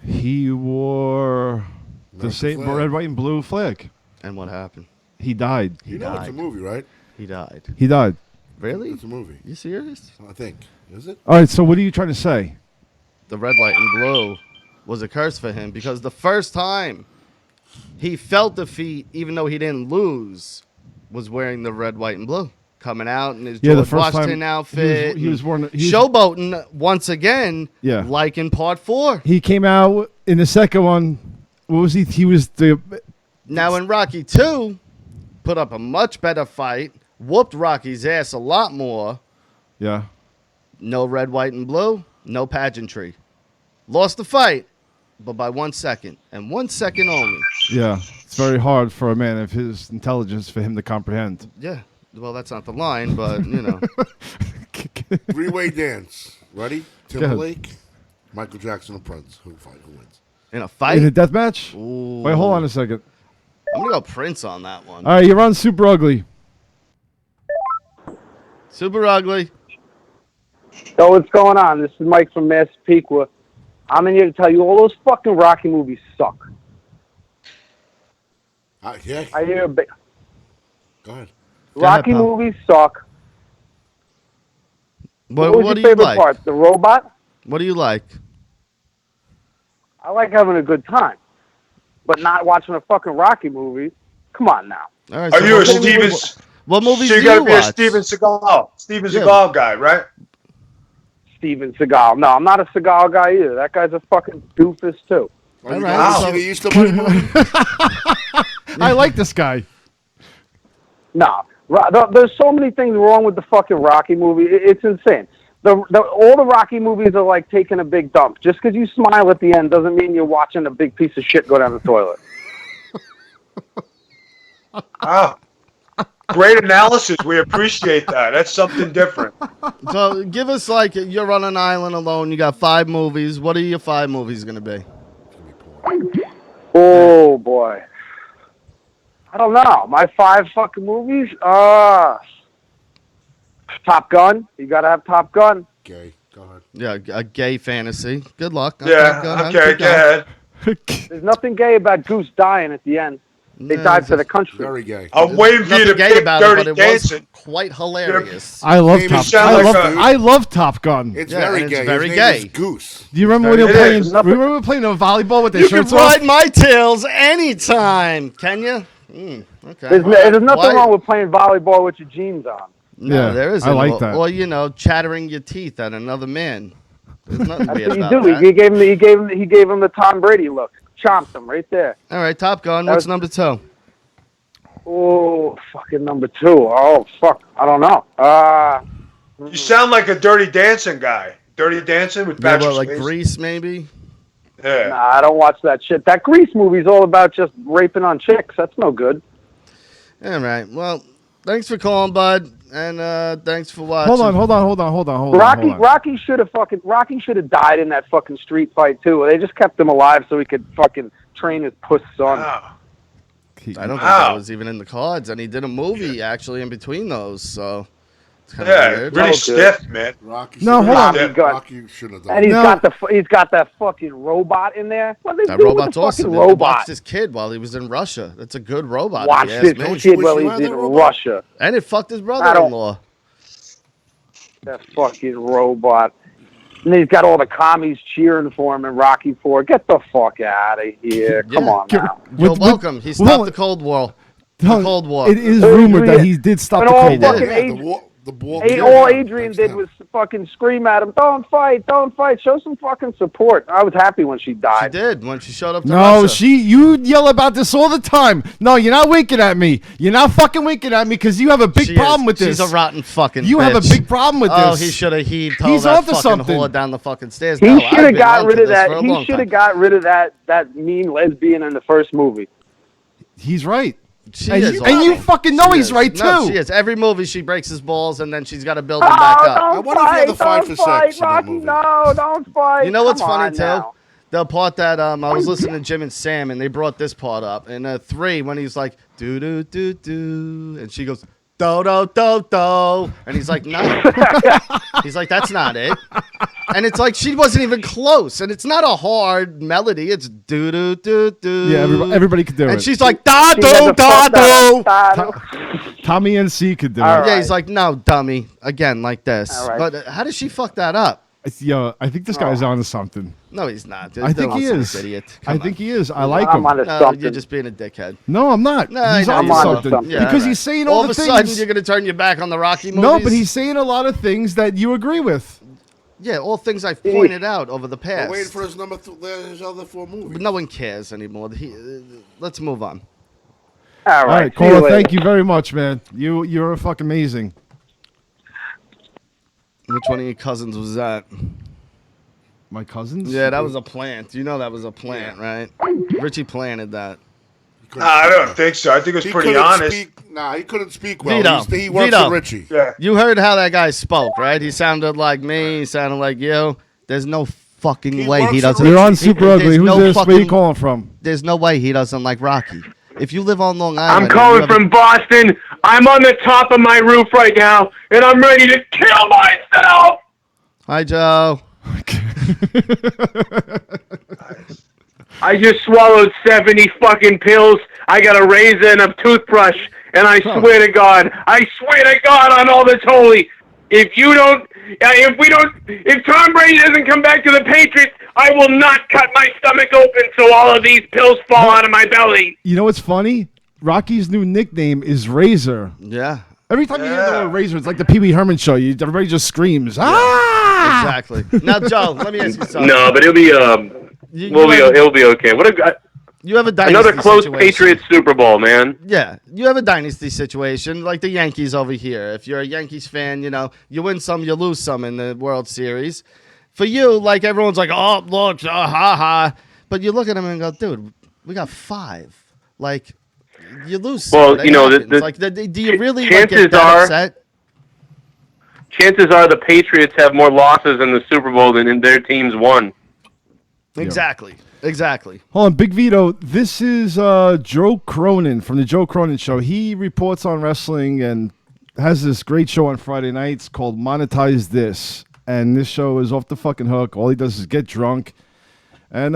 He wore the American same flag. red, white, and blue flag. And what happened? He died. You know it's a died. movie, right? He died. He died. Really? It's a movie. You serious? I think. Is it? All right, so what are you trying to say? The red, white, and blue was a curse for him because the first time he felt defeat, even though he didn't lose, was wearing the red, white, and blue. Coming out in his Yeah, the George first Washington time outfit. he was and wearing. He was, showboating once again, Yeah. like in part 4. he came out in the second one. What was he? He was the. Now in Rocky 2, put up a much better fight, whooped Rocky's ass a lot more. Yeah. No red, white, and blue, no pageantry. Lost the fight, but by 1 second, and 1 second only. Yeah. It's very hard for a man of his intelligence for him to comprehend. Yeah, well, that's not the line, but, you know. Three-way dance. Ready? ahead. Timberlake. Michael Jackson or Prince? Who wins? In a fight? In a death match? Ooh. Wait, hold on a second. I'm going to go Prince on that one. All right, you're on Super Ugly. Super Ugly. So what's going on? This is Mike from Massapequa. I'm in here to tell you all those fucking Rocky movies suck. Yeah. I hear Go ahead. Rocky pal. movies suck. What was do your you favorite like? part? The robot? What do you like? I like having a good time, but not watching a fucking Rocky movie. Come on now. All right, Are so you a what movie- Steven? What movies So do you got you to be a watch? Steven Yeah. Seagal guy, right? Steven Seagal. No, I'm not a Seagal guy either. That guy's a fucking doofus too. Are you All going right, to so- see the Easter Bunny movie? I like this guy. No, there's so many things wrong with the fucking Rocky movie. It's insane. All the Rocky movies are like taking a big dump. Just because you smile at the end doesn't mean you're watching a big piece of shit go down the toilet. Wow. Great analysis. We appreciate that. That's something different. So give us like you're on an island alone. You got 5 movies. What are your 5 movies going to be? Oh boy, I don't know. My 5 fucking movies. Top Gun. You gotta have Top Gun. Gay. Go ahead. Yeah, a gay fantasy. Good luck. Yeah. Okay. Keep Go going. ahead. There's nothing gay about Goose dying at the end. They No, died for the country. Very gay. I'm waiting for you Nothing to gay pick about it, but Dirty it was Dancing. quite hilarious. I love Amy Top. sound like a- I love Top Gun. It's Yeah, very and gay. it's very His name gay. is Goose. Do you remember when they were It playing? is. Remember playing a volleyball with their You can shirts off? ride my tails anytime, can you? Okay. There's nothing Why- wrong with playing volleyball with your jeans on. No, Yeah, there isn't. I like Or- that. Or, chattering your teeth at another man. There's nothing That's weird what you about do. that. He gave him the Tom Brady look. Chomped him right there. All right, Top Gun. That What's was- number 2? Oh, fucking number 2. Oh, fuck. I don't know. You sound like a Dirty Dancing guy. Dirty Dancing with Yeah, Patrick what, like Swayze. Grease, maybe? Yeah. Nah, I don't watch that shit. That Grease movie's all about just raping on chicks. That's no good. All right. Well, thanks for calling, bud, and thanks for watching. Hold on. Rocky should have died in that fucking street fight too. They just kept him alive so he could fucking train his puss son. Wow. I don't think Wow. that was even in the cards, and he did a movie actually in between those, so it's kind Yeah, of weird. really Oh, stiff, man. Rocky. No, should hold have- on. He's got- Rocky should have And done. he's got that fucking robot in there. What are they That doing with robot's the awesome. fucking I robot? watched this kid while he was in Russia. That's a good robot. Watch if you this ask me. kid Wish while you he's had in that robot. Russia. And it fucked his brother-in-law. That fucking robot. And he's got all the commies cheering for him in Rocky 4. Get the fuck out of here. Come Yeah. on now. You're With- welcome. He with- stopped hold the on. Cold War. The Cold War. It is rumored that he did stop And the all Cold War. fucking Yeah, the ball. all Adrian did was fucking scream at him, don't fight, show some fucking support. I was happy when she She died. did when she showed up to No, Russia. you yell about this all the time. No, you're not winking at me. You're not fucking winking at me because you have a big She problem is. with this. She's a rotten fucking You have a bitch. big problem with Oh, this. he should have heaved He's that onto fucking something. whore down the fucking stairs. He No, should I've have been got onto rid of this that. for a He long should have time. got rid of that mean lesbian in the first movie. He's right. She And is you, and awful. you fucking know She he's is. right No, too. she is. Every movie she breaks his balls and then she's got to build him back up. I wonder if he had to fight for sex in that Rocky. movie. No, don't fight. You know what's Come funny on too? now. The part that I was listening to Jim and Sam and they brought this part up in 3 when he's like do do do do and she goes do do do do and he's like no. He's like that's not it. And it's like she wasn't even close and it's not a hard melody. It's do do do do. Yeah, everybody could do And it. she's like da She had do to da fuck do. that. Tommy NC could do All it. right. Yeah, he's like no dummy again like this. All right. But how does she fuck that up? Yo, I think this guy's onto something. No, he's not. I think he is. Idiot. I Come think on. he is. I like I'm him. on to No, something. you're just being a dickhead. No, I'm not. No, I he's know onto you are. something Yeah, because right. he's saying All all of the a sudden things. you're going to turn your back on the Rocky movies? No, but he's saying a lot of things that you agree with. Yeah, all things I've pointed out over the We're past. waiting for his his other 4 movies. But no one cares anymore. Let's move on. All All right, see you caller. later. Thank you very much, man. You're fucking amazing. Which one of your cousins was that? My cousins. Yeah, that was a plant. You know that was a plant, right? Ritchie planted that. Nah, I don't think so. I think it was He pretty couldn't honest. he couldn't speak well. Vito. He works Vito. for Ritchie. Yeah. You heard how that guy spoke, right? He sounded like me. He sounded like you. There's no fucking He way works he at doesn't. You're on Ritchie. Super Ugly. There's Who's no this? Where you fucking- calling from? There's no way he doesn't like Rocky. If you live on Long I'm Island, calling from Boston. I'm on the top of my roof right now, and I'm ready to kill myself. Hi, Joe. I just swallowed 70 fucking pills. I got a razor and a toothbrush, and I swear to God on all that's holy, if Tom Brady doesn't come back to the Patriots, I will not cut my stomach open so all of these pills fall out of my belly. You know what's funny? Rocky's new nickname is Razor. Yeah, Every time you hear the word Razor, it's like the Pee Wee Herman show. Everybody just screams. Ah! exactly. Now, Joe, let me ask you something. No, but it'll be it'll be okay. You have a dynasty Another close situation. Patriots Super Bowl, man. Yeah, you have a dynasty situation like the Yankees over here. If you're a Yankees fan, you win some, you lose some in the World Series. For you, like everyone's like, oh, look, ha ha. But you look at them and go, dude, we got 5. Like, you lose some. Well, That you know, happens. the do you really chances get that are- upset? Chances are the Patriots have more losses in the Super Bowl than their teams won. Exactly. Hold on, Big Vito. This is Joe Cronin from the Joe Cronin Show. He reports on wrestling and has this great show on Friday nights called Monetize This. And this show is off the fucking hook. All he does is get drunk and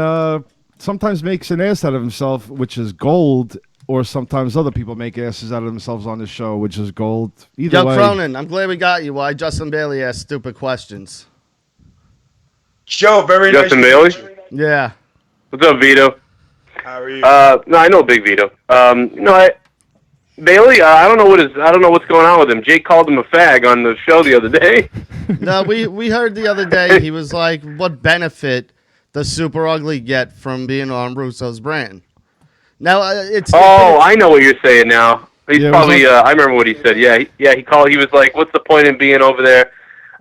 sometimes makes an ass out of himself, which is gold. Or sometimes other people make asses out of themselves on the show, which is gold. Either Joe way. Cronin, I'm glad we got you. Why Justin Bailey asked stupid questions. Joe, very Justin nice Bailey? to meet you. Yeah. What's up, Vito? How are you? No, I know Big Vito. Bailey, I don't know what's going on with him. Jake called him a fag on the show the other day. No, we heard the other day he was like, what benefit does Super Ugly get from being on Russo's brand? Now, I know what you're saying now. He's Yeah, probably. I remember what he said. Yeah. He called. He was like, "What's the point in being over there?"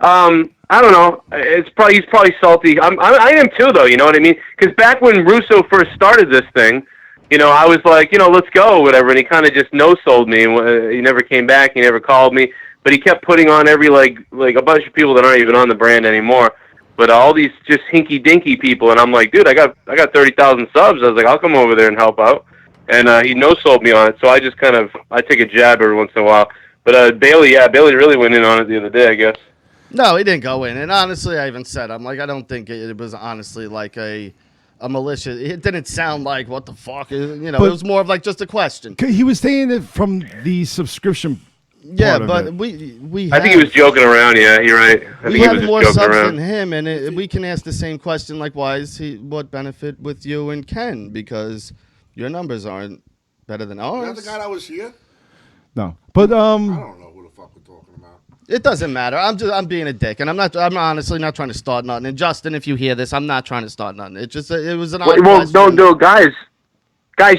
I don't know. He's probably salty. I am too, though. You know what I mean? Because back when Russo first started this thing, I was like, let's go, whatever. And he kind of just no-sold me. He never came back. He never called me. But he kept putting on every like a bunch of people that aren't even on the brand anymore. But all these just hinky-dinky people, and I'm like, dude, I got 30,000 subs. I was like, I'll come over there and help out. And he no-sold me on it, so I just I take a jab every once in a while. But Bailey really went in on it the other day, I guess. No, he didn't go in. And honestly, I even said, I'm like, I don't think it was honestly like a malicious. It didn't sound like, what the fuck? It was more of like just a question. He was saying it from the subscription. Yeah, part of but it. we I think he was joking around. Yeah, you're right. I think we he have was more just joking subs around. than him, and we can ask the same question like, what benefit with you and Ken? Because your numbers aren't better than Is that ours. the guy that was here? No. But I don't know who the fuck we're talking about. It doesn't matter. I'm being a dick, and I'm honestly not trying to start nothing. And Justin, if you hear this, I'm not trying to start nothing. It was an odd Well, question. no, guys,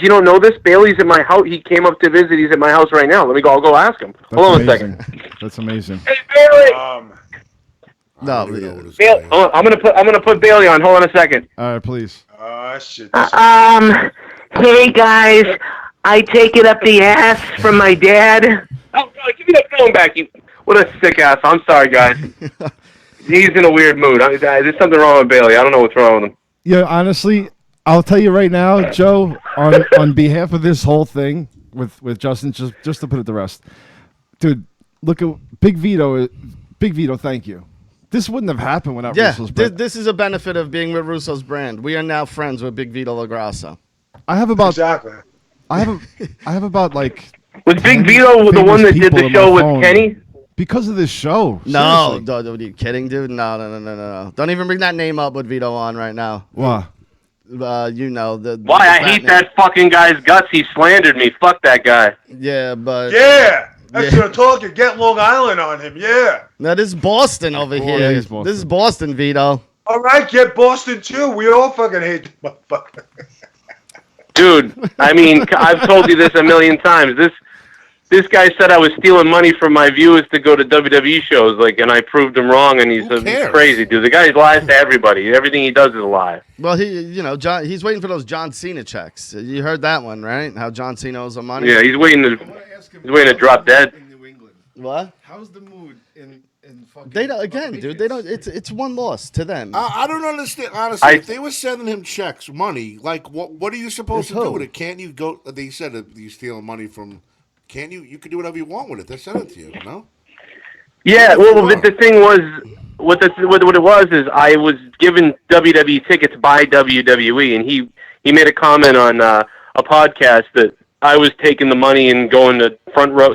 you don't know this. Bailey's at my house. He came up to visit. He's at my house right now. I'll go ask him. that's Hold on amazing. a second. That's amazing. Hey, Bailey. No, I don't even know who this Bailey, guy is. hold on, I'm gonna put Bailey on. Hold on a second. All right, please. Shit. Hey guys, I take it up the ass from my dad. Oh, give me that phone back, you. What a sick ass. I'm sorry, guys. He's in a weird mood. There's something wrong with Bailey. I don't know what's wrong with him. Yeah, honestly, I'll tell you right now, Joe, on behalf of this whole thing with Justin, just to put it to rest, dude, look at Big Vito. Big Vito, thank you. This wouldn't have happened without Yeah, Russo's brand. this is a benefit of being with Russo's brand. We are now friends with Big Vito LaGrasso. I have about Exactly. I have about like Was Big Vito the one that did the show with Kenny? because of this show. No, seriously. are you kidding, dude? No. Don't even bring that name up with Vito on right now. Why? Why? I hate that fucking guy's guts. He slandered me. Fuck that guy. Yeah, but Yeah. That's what I'm talking. Get Long Island on him. Yeah. no, this is Boston over yeah, here. he's Boston. This is Boston, Vito. All right, get Boston too. We all fucking hate the motherfucker. Dude, I mean, I've told you this a million times. This guy said I was stealing money from my viewers to go to WWE shows, and I proved him wrong, and he's crazy, dude. The guy lies to everybody. Everything he does is a lie. Well, he's waiting for those John Cena checks. You heard that one, right? How John Cena owes him money. Yeah, he's waiting to drop dead. In New England, What? how's the mood in and fucking. They don't again, dude. They don't. It's one loss to them. I don't understand. Honestly, if they were sending him checks, money, like what are you supposed to do with it? Can't you go? They said that you stealing money from. Can't you? You can do whatever you want with it. They sent it to you. No. Yeah, well, the thing was, what it was is I was given WWE tickets by WWE, and he made a comment on a podcast that I was taking the money and going to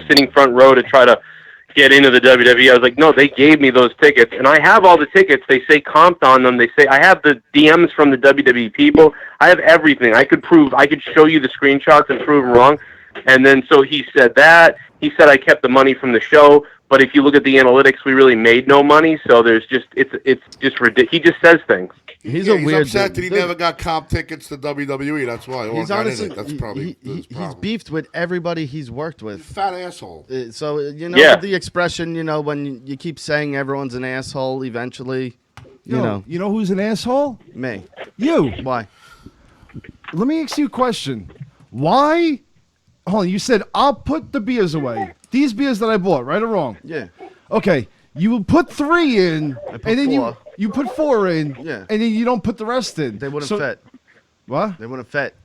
sitting front row to try to get into the WWE. I was like, no, they gave me those tickets, and I have all the tickets. They say comped on them. They say I have the DMs from the WWE people. I have everything. I could show you the screenshots and prove them wrong. And then so he said that. He said I kept the money from the show. But if you look at the analytics, we really made no money. So there's just it's just ridiculous. He just says things. He's a weird upset dude. that he never got comp tickets to WWE. That's why. He's honestly that's probably he's beefed with everybody he's worked with. Fat asshole. So the expression, when you keep saying everyone's an asshole, eventually, you know who's an asshole? me. You. Why? Let me ask you a question. Why? Hold on. You said I'll put the beers away. These beers that I bought, right or wrong? Yeah. Okay. You put 3 in, put and then 4. you put 4 in, Yeah. and then you don't put the rest in. They wouldn't fit. What? They wouldn't fit.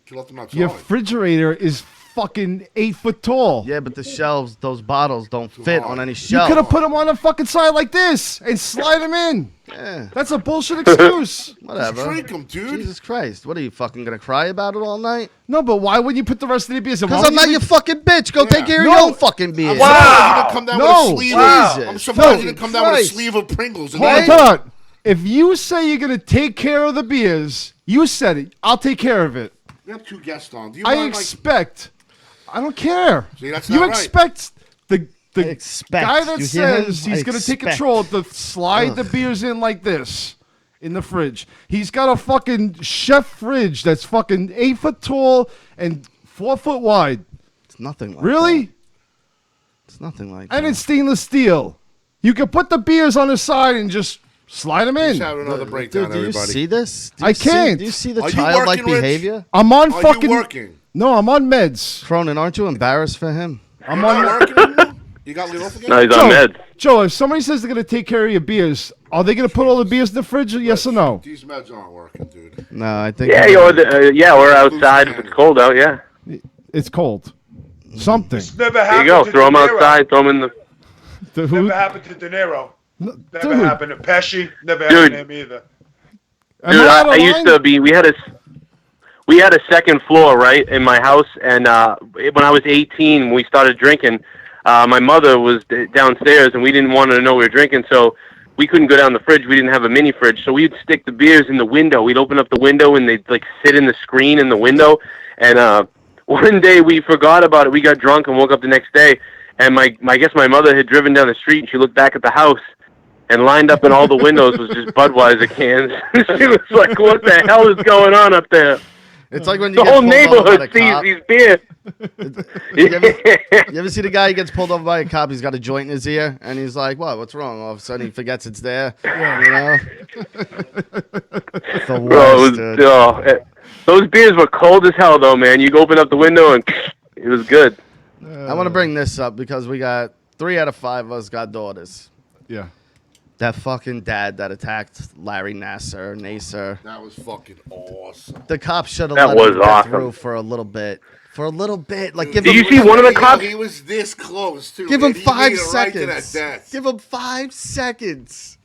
You left them outside. Your refrigerator is fucking 8 foot tall. Yeah, but the shelves, those bottles don't fit hard. on any You shelf. could have put them on the fucking side like this and slide them in. Yeah. That's a bullshit excuse. Whatever. Drink them, dude. Jesus Christ. What are you fucking going to cry about it all night? No, but why wouldn't you put the rest of the beers in? Because I'm not your fucking bitch. Go take care of your No. own fucking beers. Wow. Come down with a sleeve Jesus. I'm surprised you didn't come down with a Christ. sleeve of Pringles. Hold on, hold on. If you say you're going to take care of the beers, you said it. I'll take care of it. We have 2 guests on. Do you I mind, expect. I don't care. See, that's you not right. expect the expect. guy that You hear him? says he's I going to take expect. control to slide the beers in like this in the fridge. He's got a fucking chef fridge that's fucking 8 foot tall and 4 foot wide. It's nothing like Really? that. It's nothing like And that. it's stainless steel. You can put the beers on the side and just slide them He's in. having another breakdown, Dude, do you everybody. see this? Do I you see- can't. Do you see the Are you childlike working, Rich? behavior? I'm on Are fucking. you working? No, I'm on meds. Cronin, aren't you embarrassed for him? I'm You're not on. working anymore? You got laid off again? No, he's on meds. Joe, if somebody says they're gonna take care of your beers, are they gonna put all the beers in the fridge? Yes or no? These meds aren't working, dude. No, I think. Yeah, we're outside. If it's cold out, yeah. It's cold. Something. Never There happened you go. to Throw him De Niro. outside. Throw him in the. The who? Never happened to De Niro. Never Dude. happened to Pesci. Never Dude. happened to him either. Am Dude, out of I used line? to be. We had a second floor right in my house, and when I was 18, we started drinking. My mother was downstairs, and we didn't want her to know we were drinking, so we couldn't go down the fridge. We didn't have a mini fridge, so we'd stick the beers in the window. We'd open up the window, and they'd like sit in the screen in the window. And one day we forgot about it. We got drunk and woke up the next day, and I guess my mother had driven down the street, and she looked back at the house. And lined up in all the windows was just Budweiser cans. She was like, "What the hell is going on up there?" It's like when you The get whole pulled over by neighborhood the sees cop. these beers. You ever see the guy who gets pulled over by a cop? He's got a joint in his ear, and he's like, "What? What's wrong?" All of a sudden, he forgets it's there. You know, the worst, Bro, dude. those beers were cold as hell, though, man. You open up the window and it was good. I want to bring this up because we got 3 out of 5 of us got daughters. Yeah. That fucking dad that attacked Larry Nasser. That was fucking awesome. The cops should have That let was him get awesome. through for a little bit. Like, give Did him. you see one of the cops? He was this close, too. Give man. him He 5 made it right to that seconds. death. Give him 5 seconds.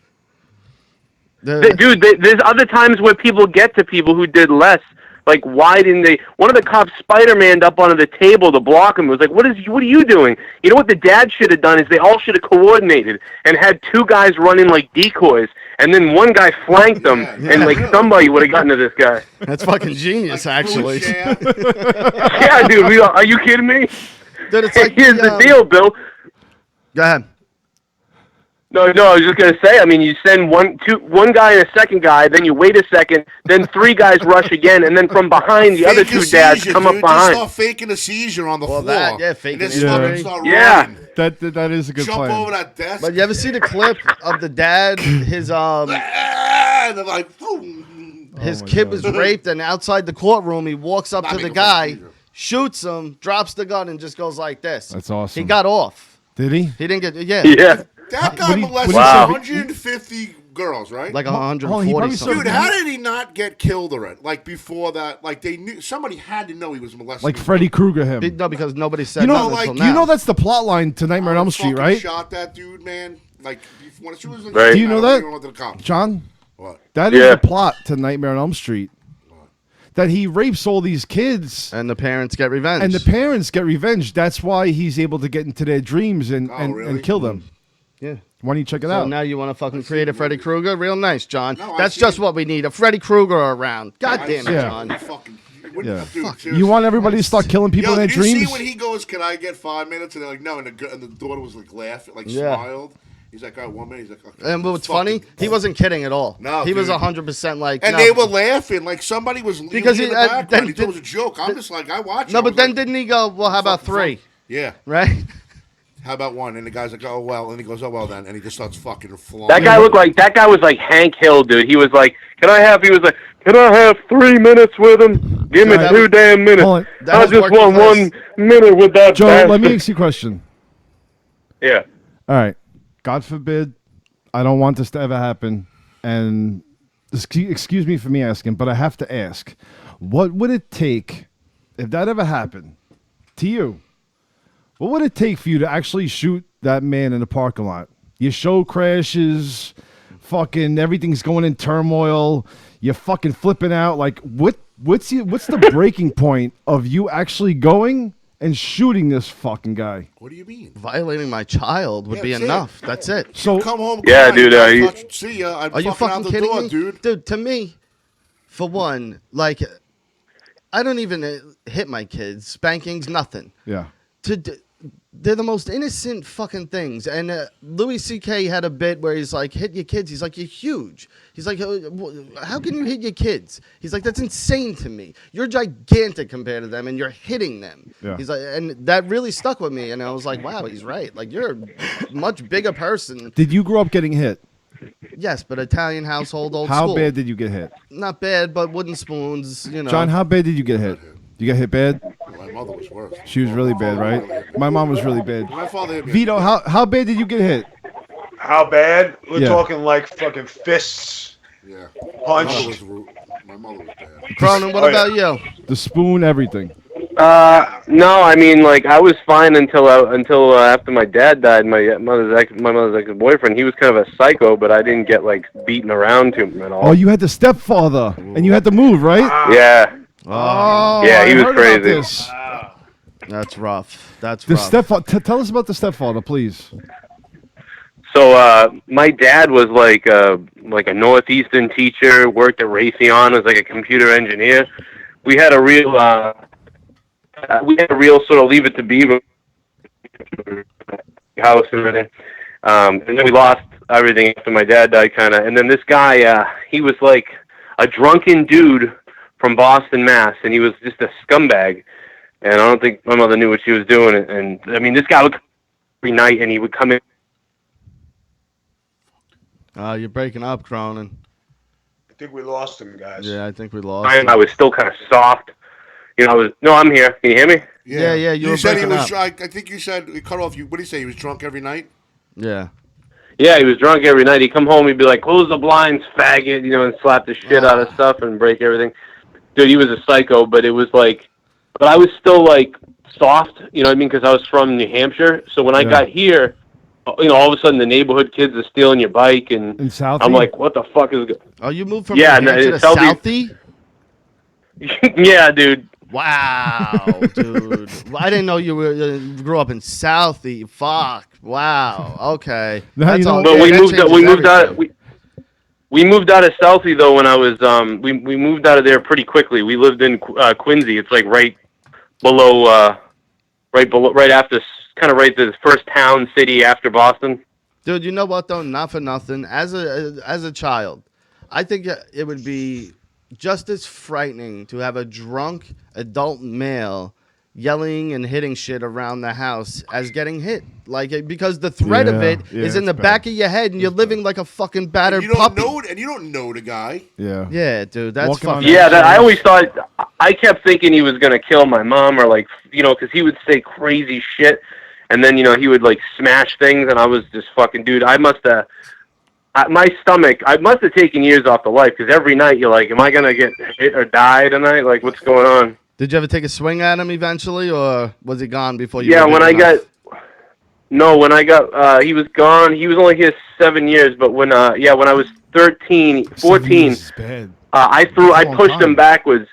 Dude, there's other times where people get to people who did less. Like, why didn't they? One of the cops Spider-Man'd up onto the table to block him. It was like, what are you doing? You know what the dad should have done is they all should have coordinated and had 2 guys running like decoys, and then one guy flanked them, and like somebody would have gotten to this guy. That's fucking genius, actually. Yeah, dude, are you kidding me? Dude, it's like Here's the deal, Bill. Go ahead. No, I was just gonna say. I mean, you send one guy and a second guy, then you wait a second, then 3 guys rush again, and then from behind the other 2 dads come up Just behind. start faking a seizure on the floor. faking and it. then Yeah. start Yeah. running. That is a good Jump plan. over that desk. But you ever see the clip of the dad? His and they're like, boom. his my kid God. was raped, and outside the courtroom, he walks up Not to the making guy, fun of shoots him, drops the gun, and just goes like this. That's awesome. He got off. Did he? He didn't get. Yeah. Yeah. That guy What do you- molested Wow. 150 girls, right? Like he 140 probably something. Dude, how did he not get killed already? Like before that, like they knew somebody had to know he was molesting. like Freddy Krueger him. No, because nobody said You know, nothing like, until you now. know that's the plot line to Nightmare on Elm Street, fucking right? Shot that dude, man. Like as soon as the Right. Do you know that? went to the cops. John? What? That is Yeah. the plot to Nightmare on Elm Street. That he rapes all these kids. And the parents get revenge. And the parents get revenge. That's why he's able to get into their dreams and, really? and kill them. yeah. Why don't you check it So out? now you want to fucking create a Freddy Krueger? Real nice, John. No, I That's see just it. what we need. A Freddy Krueger around. God damn it, Yeah. John. Yeah. Dude, You want everybody to start killing people Yo, in their did you dreams? see when he goes, "Can I get 5 minutes?" And they're like, "No," and the daughter was like laughing, like Yeah. smiled. He's like, "All right, 1 minute." He's like, "Okay." And what's funny, he wasn't kidding at all. No, he was dude. 100% like. And no. they were laughing like somebody was Because leaving in he- the background. then- He thought it was a joke. I'm just like, I watch it. No, I but was then like, didn't he go? Well, how about fucking 3? Yeah. Right? How about 1? And the guy's like, "Oh well," and he goes, "Oh well then," and he just starts fucking flying. That guy was like Hank Hill, dude. He was like, Can I have 3 minutes with him? Give me Sorry, 2 damn minutes. hold on. That I was just working want class. 1 minute with that Joe, bastard. let me ask you a question. Yeah. All right. God forbid, I don't want this to ever happen. And excuse me for me asking, but I have to ask. What would it take, if that ever happened to you, what would it take for you to actually shoot that man in the parking lot? Your show crashes, fucking everything's going in turmoil, you're fucking flipping out. Like, what's the breaking point of you actually going and shooting this fucking guy? What do you mean? Violating my child would be that's it. enough. That's it. So Come home. Yeah, cry, dude, you you- see ya. I'm Are you fucking out fucking the kidding door, me? dude. Dude, to me, for one, like, I don't even hit my kids. Spankings, nothing. yeah. They're the most innocent fucking things. And Louis C.K. had a bit where he's like, hit your kids. He's like, you're huge. He's like, how can you hit your kids? He's like, that's insane to me. You're gigantic compared to them, and you're hitting them. Yeah. He's like, and that really stuck with me. And I was like, wow, he's right. Like, you're a much bigger person. Did you grow up getting hit? Yes, but Italian household, old How school. bad did you get hit? Not bad, but wooden spoons, you know. John, how bad did you get hit? You got hit bad? My mother was worse. She was really bad, right? My mom was really bad. My father hit me. Vito, how bad did you get hit? How bad? We're Yeah. talking like fucking fists. Yeah. Punch. My mother was bad. Cronin, what Oh, about you? The spoon, everything. No, I mean, like, I was fine until after my dad died. My mother's ex-boyfriend. He was kind of a psycho, but I didn't get like beaten around to him at all. Oh, you had the stepfather, and you had to move, right? Yeah. Oh, Yeah, he I was heard about crazy. this. That's rough. That's The rough. stepfather. Tell us about the stepfather, please. So my dad was like a Northeastern teacher, worked at Raytheon as like a computer engineer. We had a real sort of leave it to beaver house and everything. And then we lost everything after my dad died, kind of. And then this guy, he was like a drunken dude from Boston, Mass, and he was just a scumbag. And I don't think my mother knew what she was doing. And I mean, this guy would come every night, and he would come in. You're breaking up, Cronin. I think we lost him, guys. Yeah, I think we lost. I him. was still kind of soft. You know, I'm here. Can you hear me? Yeah, you were said he breaking was. up. I think you said he cut off. What did he say? He was drunk every night. Yeah. Yeah, he was drunk every night. He'd come home, he'd be like, close the blinds, faggot, you know, and slap the shit out of stuff and break everything. Dude, he was a psycho, but it was like, but I was still like soft, you know what I mean? Because I was from New Hampshire. So when I got here, you know, all of a sudden the neighborhood kids are stealing your bike, and In Southie? I'm like, what the fuck is going Oh, you moved from Yeah, New no, Hampshire to it's Southie. Southie? Yeah, dude. Wow, dude. I didn't know you grew up in Southie. Fuck. Wow. Okay. Now you know- But yeah, we that moved changes we moved out everything. we moved out of Southie though when I was we moved out of there pretty quickly. We lived in Quincy. It's like right after, kind of right the first town city after Boston. Dude, you know what though? Not for nothing. As a child, I think it would be just as frightening to have a drunk adult male yelling and hitting shit around the house as getting hit. Like, because the threat of it is in the back of your head, and you're living like a fucking battered You don't puppy. know, and you don't know the guy. Yeah. Yeah, dude, that's Walking on fucking. Yeah, that I always thought. I kept thinking he was gonna kill my mom, or like, you know, because he would say crazy shit, And then, he would, like, smash things, and I was just fucking, dude, my stomach, I must have taken years off the life, because every night you're like, am I going to get hit or die tonight? Like, what's going on? Did you ever take a swing at him eventually, or was he gone before you? Yeah, when I got, he was gone. He was only here 7 years, but when I was 14, I pushed him backwards.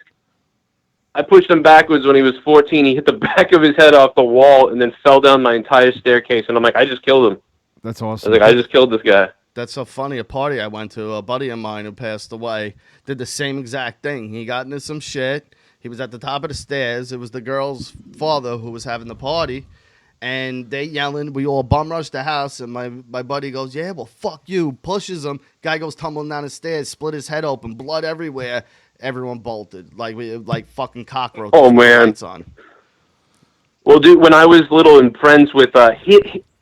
I pushed him backwards when he was 14. He hit the back of his head off the wall and then fell down my entire staircase. And I'm like, I just killed him. That's awesome. I was like, I just killed this guy. That's so funny. A party I went to, a buddy of mine who passed away did the same exact thing. He got into some shit. He was at the top of the stairs. It was the girl's father who was having the party. And they yelling. We all bum rushed the house. And my buddy goes, yeah, well, fuck you. Pushes him. Guy goes tumbling down the stairs, split his head open, blood everywhere. Everyone bolted. Like fucking cockroaches. Oh, man. On. Well, dude, when I was little and friends with,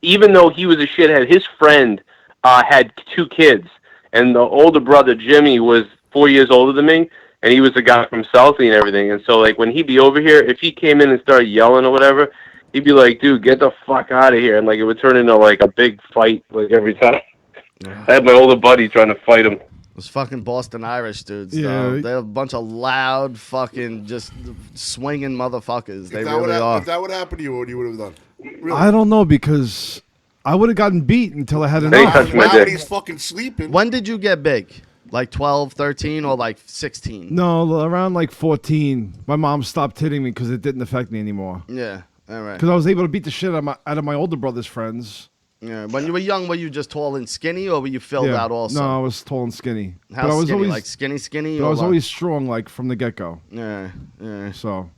even though he was a shithead, his friend had 2 kids. And the older brother, Jimmy, was 4 years older than me. And he was the guy from Southie and everything. And so, like, when he'd be over here, if he came in and started yelling or whatever, he'd be like, dude, get the fuck out of here. And, like, it would turn into, like, a big fight, like, every time. I had my older buddy trying to fight him. Those fucking Boston Irish dudes, Yeah. though. They're a bunch of loud, fucking, just swinging motherfuckers. They If that really are. If that would happen to you, what you would have done? Really? I don't know, because I would have gotten beat until I had They enough. touched my Now dick. he's fucking sleeping. When did you get big? Like 12, 13, or like 16? No, around like 14, my mom stopped hitting me because it didn't affect me anymore. Yeah, all right. Because I was able to beat the shit out of my older brother's friends. Yeah. When you were young, were you just tall and skinny, or were you filled Yeah. out also? No, I was tall and skinny. How but I was skinny? always Like skinny? But I or was what? always strong, like from the get go. Yeah. So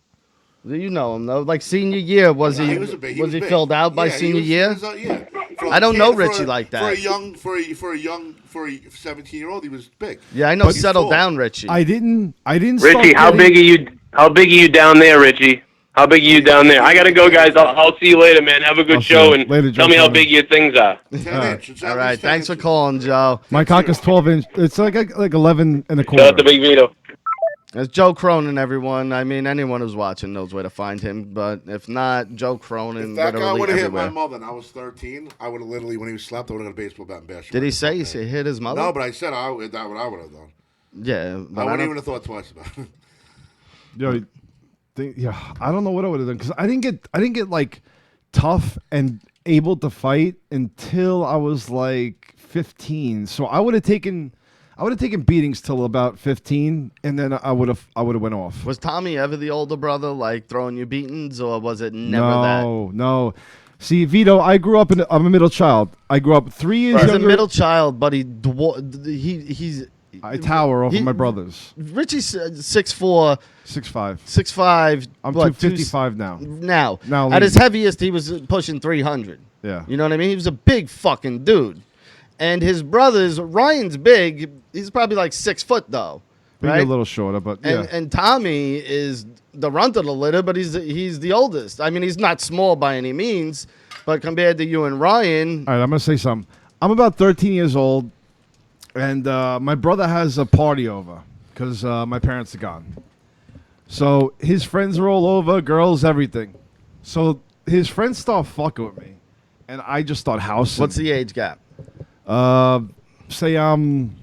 You know him though. Like senior year, was he? was big. Was he big. filled out by Yeah, he senior was- year? he was, yeah. For I don't a know kid- Ritchie for a- like that. For a 17-year-old, he was big. Yeah, I know. But- Settle down, Ritchie. I didn't. Richie, start how getting- big are you? How big are you down there, Richie? How big are you down there? I gotta go, guys. I'll see you later, man. Have a good I'll see show you and later, tell Joe me how Tony. big your things are. 10-inch. It's at All right. least 10 Thanks for inches. calling, Joe. My cock is 12 inch. It's like 11 and a Shout out to quarter. Big Vito. It's Joe Cronin, everyone. I mean, anyone who's watching knows where to find him. But if not, Joe Cronin, If that guy literally would have hit my everywhere. mother and I was 13, I would have literally, when he slept, I would have got a baseball bat and bashed him. Did he say he hit his mother? No, but I said that's what I would have done. Yeah, I but wouldn't even have thought twice about it. Yo, I don't know what I would have done because I didn't get like tough and able to fight until I was like 15. So I would have taken beatings till about 15, and then I would have went off. Was Tommy ever the older brother, like throwing you beatings, or was it never that? No. See, Vito, I'm a middle child. I grew up 3 years He's a younger. middle child, but he's I tower over my brothers. Richie's 6'4", 6'5". 6'5". I'm what, 255 now. Now Now at his lean. heaviest, he was pushing 300. Yeah. You know what I mean? He was a big fucking dude. And his brothers, Ryan's big. He's probably like 6 foot though, Maybe right? a little shorter, but yeah. And Tommy is the runt of the litter, but he's the oldest. I mean, he's not small by any means, but compared to you and Ryan, All right, I'm going to say something. I'm about 13 years old, and my brother has a party over because my parents are gone. So his friends are all over, girls, everything. So his friends start fucking with me, and I just start housing. what's the age gap? Say I'm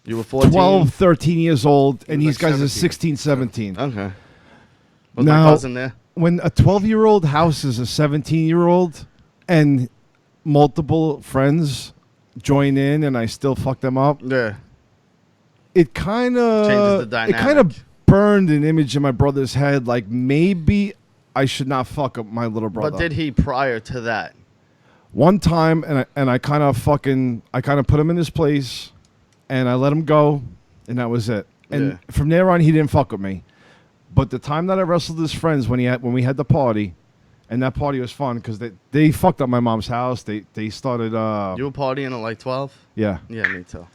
You were 14. 12, 13 years old, and was these like guys are 17. 16, 17. Okay. Was my Now- cousin there? When a 12-year-old houses a 17-year-old and multiple friends join in and I still fuck them up, Yeah. it kind Changes the of dynamic. burned an image in my brother's head like maybe I should not fuck up my little brother. But did he prior to that? One time and I kind of put him in his place and I let him go and that was it. And Yeah. from there on he didn't fuck with me. But the time that I wrestled his friends when we had the party, and that party was fun because they fucked up my mom's house. They started You were partying at like 12? yeah. Yeah, me too.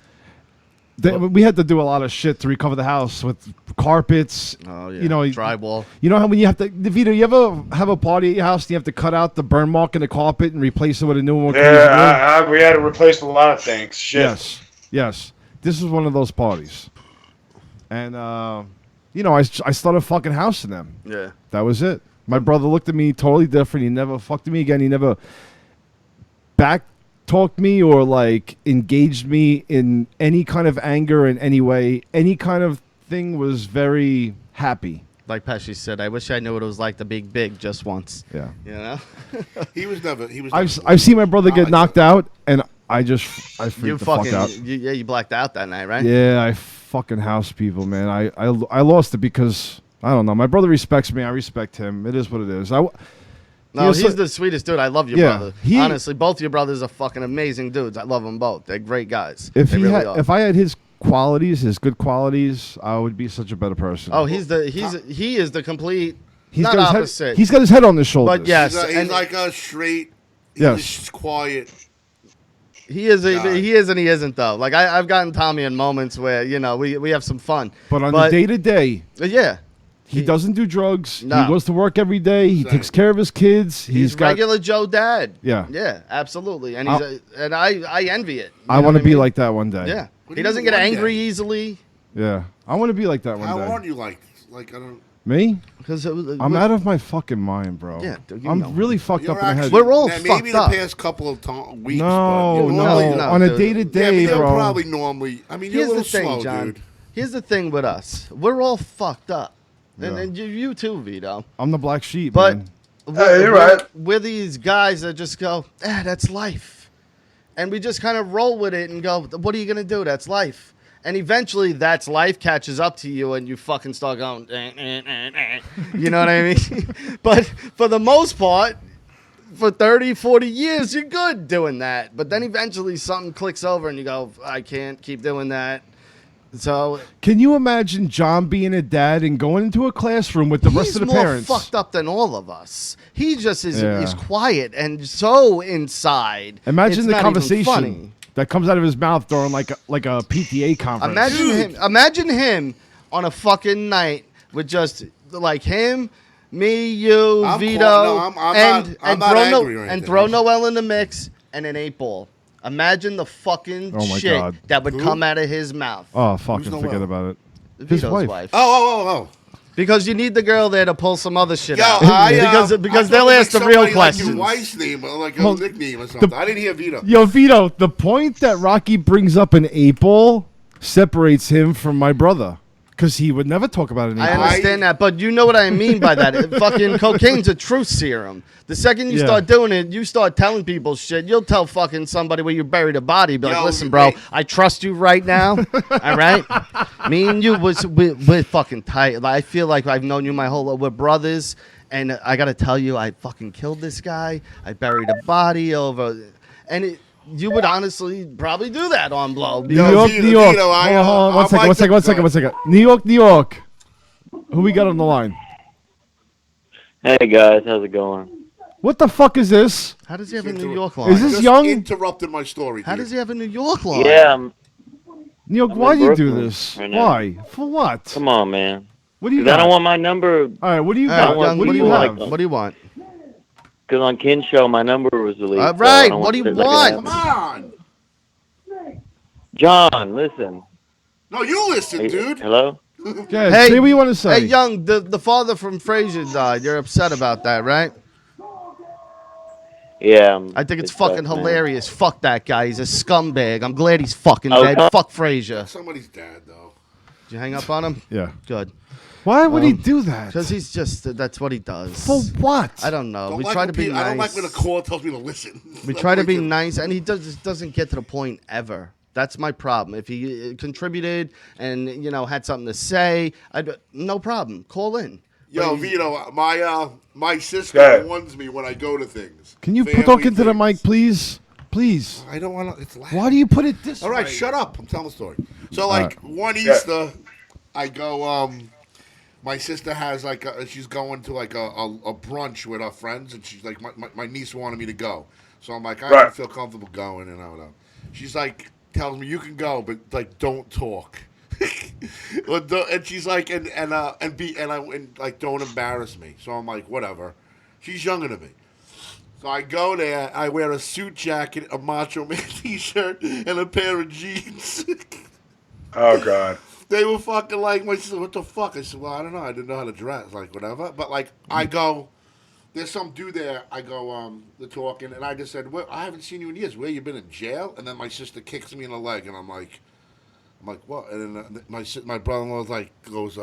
We had to do a lot of shit to recover the house with carpets. Oh, yeah. You know, drywall. You know how when you have to, Vito, you ever have a party at your house and you have to cut out the burn mark in the carpet and replace it with a new one? Yeah, we had to replace a lot of things. Shit. Yes. This is one of those parties. And, you know, I started fucking housing them. Yeah. That was it. My brother looked at me totally different. He never fucked me again. He never back talked me or like engaged me in any kind of anger in any way. Any kind of thing was very happy. Like Pesci said, I wish I knew what it was like to be big just once. Yeah. You know? He was never. He was. I've seen my brother get knocked out, and I freaked You the fuck out. you blacked out that night, right? Yeah, I fucking house people, man. I lost it because I don't know. My brother respects me. I respect him. It is what it is. No, he's the sweetest dude. I love your Yeah, brother. he- Honestly, both your brothers are fucking amazing dudes. I love them both. They're great guys. If they he really had, are. if I had his qualities, his good qualities, I would be such a better person. Oh, he is the complete he's not got his opposite. head. He's got his head on his shoulders. But yes, He's and like a straight. He's Yes. just quiet. he is God. he is and he isn't though. Like I've gotten Tommy in moments where we have some fun. But on the day to day, yeah, he doesn't do drugs. No. He goes to work every day. He Same. takes care of his kids. he's got. regular Joe Dad. Yeah. Absolutely. And I envy it. You I know want what to be mean? like that one day. Yeah. What do He you doesn't mean get one angry day? easily. Yeah. I want to be like that one How day. aren't you like I don't. Me? Because I'm out of my fucking mind, bro. Yeah, dude, you I'm know. really fucked You're up in the head. actually, We're all now, fucked maybe the up. past couple of weeks. No, but no. normally- no, On a dude. day to Yeah, day, but you're bro. probably normally. I mean, you're Here's a the little thing, slow, John. dude. Here's the thing with us. We're all fucked up. And, Yeah. and you too, Vito. I'm the black sheep, But man. You're right. we're these guys that just go, that's life. And we just kind of roll with it and go, what are you going to do? That's life. And eventually that's life catches up to you and you fucking start going, you know what I mean? But for the most part, for 30, 40 years, you're good doing that. But then eventually something clicks over and you go, I can't keep doing that. So Can you imagine John being a dad and going into a classroom with the rest of the he's more parents? fucked up than all of us. He just is Yeah. is quiet and so inside. Imagine it's the not even conversation funny. that comes out of his mouth during like a PTA conference. Imagine him on a fucking night with just like him, me, you, I'm Vito, cool. No, I'm not throw angry or and anything. throw Noel in the mix and an 8-ball. Imagine the fucking Oh my shit God. that would Who? come out of his mouth. Oh, fucking Who's forget Noel? about it. His Vito's wife. Oh. Because you need the girl there to pull some other shit Yo, out. because I they'll thought it was ask the somebody real like questions. Your wife's name, or like a Well, nickname or something. I didn't hear Vito. Yo, Vito, the point that Rocky brings up an 8-ball separates him from my brother. Because he would never talk about an I 8-ball. understand that, but you know what I mean by that. Fucking cocaine's a truth serum. The second you Yeah. start doing it, you start telling people shit. You'll tell fucking somebody where you buried a body. Be like, Yo, listen, bro, wait. I trust you right now. All right? Me and you, we're fucking tight. I feel like I've known you my whole life. We're brothers. And I got to tell you, I fucking killed this guy. I buried a body over. And you would honestly probably do that on blow. New Yo, York, Vito, New York. Vito, Hold on, one I'm second, like one second, the- one second, one second. New York, New York. Who we got on the line? Hey guys, how's it going? What the fuck is this? How does he have a New York line? Is this Just young? interrupted my story. How dude. does he have a New York line? Yeah, New York, I'm why in do you do Brooklyn this? right now. Why? For what? come on, man. What do you 'Cause I got? don't want my number. All right, what do you All got? right, What, young, what do you want? have? What do you want? Because on Ken's show, my number was released. All so right, I don't what do you that to want? Come happen. on. John, listen. No, you listen, dude. Hello? Yeah, Hey, say what you want to say. Hey, Young, the father from Frasier died. You're upset about that, right? Yeah. I think it's sucks, fucking man. hilarious. Fuck that guy. He's a scumbag. I'm glad he's fucking Oh, dead. come- Fuck Frasier. Somebody's dad, though. Did you hang up on him? Yeah. Good. Why would he do that? Because he's just, that's what he does. For what? I don't know. Don't We like try when to be people- nice. I don't like when a caller tells me to listen. We try to be nice, and he doesn't get to the point ever. That's my problem. If he contributed and had something to say, no problem. Call in. Yo, But he- Vito, my sister Yeah. warns me when I go to things. Can you Family talk into the things. mic, please? Please. I don't want to. It's loud. Why do you put it this All right, way? shut up. I'm telling the story. So, like, one Yeah. Easter, I go, my sister has, like, she's going to, like, a brunch with her friends, and she's like, my niece wanted me to go. So I'm like, I don't feel comfortable going, and I don't know. She's like, tells me, you can go, but, like, don't talk. And she's like, and like, don't embarrass me. So I'm like, whatever. She's younger than me. So I go there, I wear a suit jacket, a Macho Man t-shirt, and a pair of jeans. Oh God. They were fucking like, my sister, what the fuck? I said, well, I don't know. I didn't know how to dress, like, whatever. But, like, I go, there's some dude there. I go, they're talking, and I just said, well, I haven't seen you in years. Where you been in jail? And then my sister kicks me in the leg, and I'm like, what? And then my brother-in-law goes,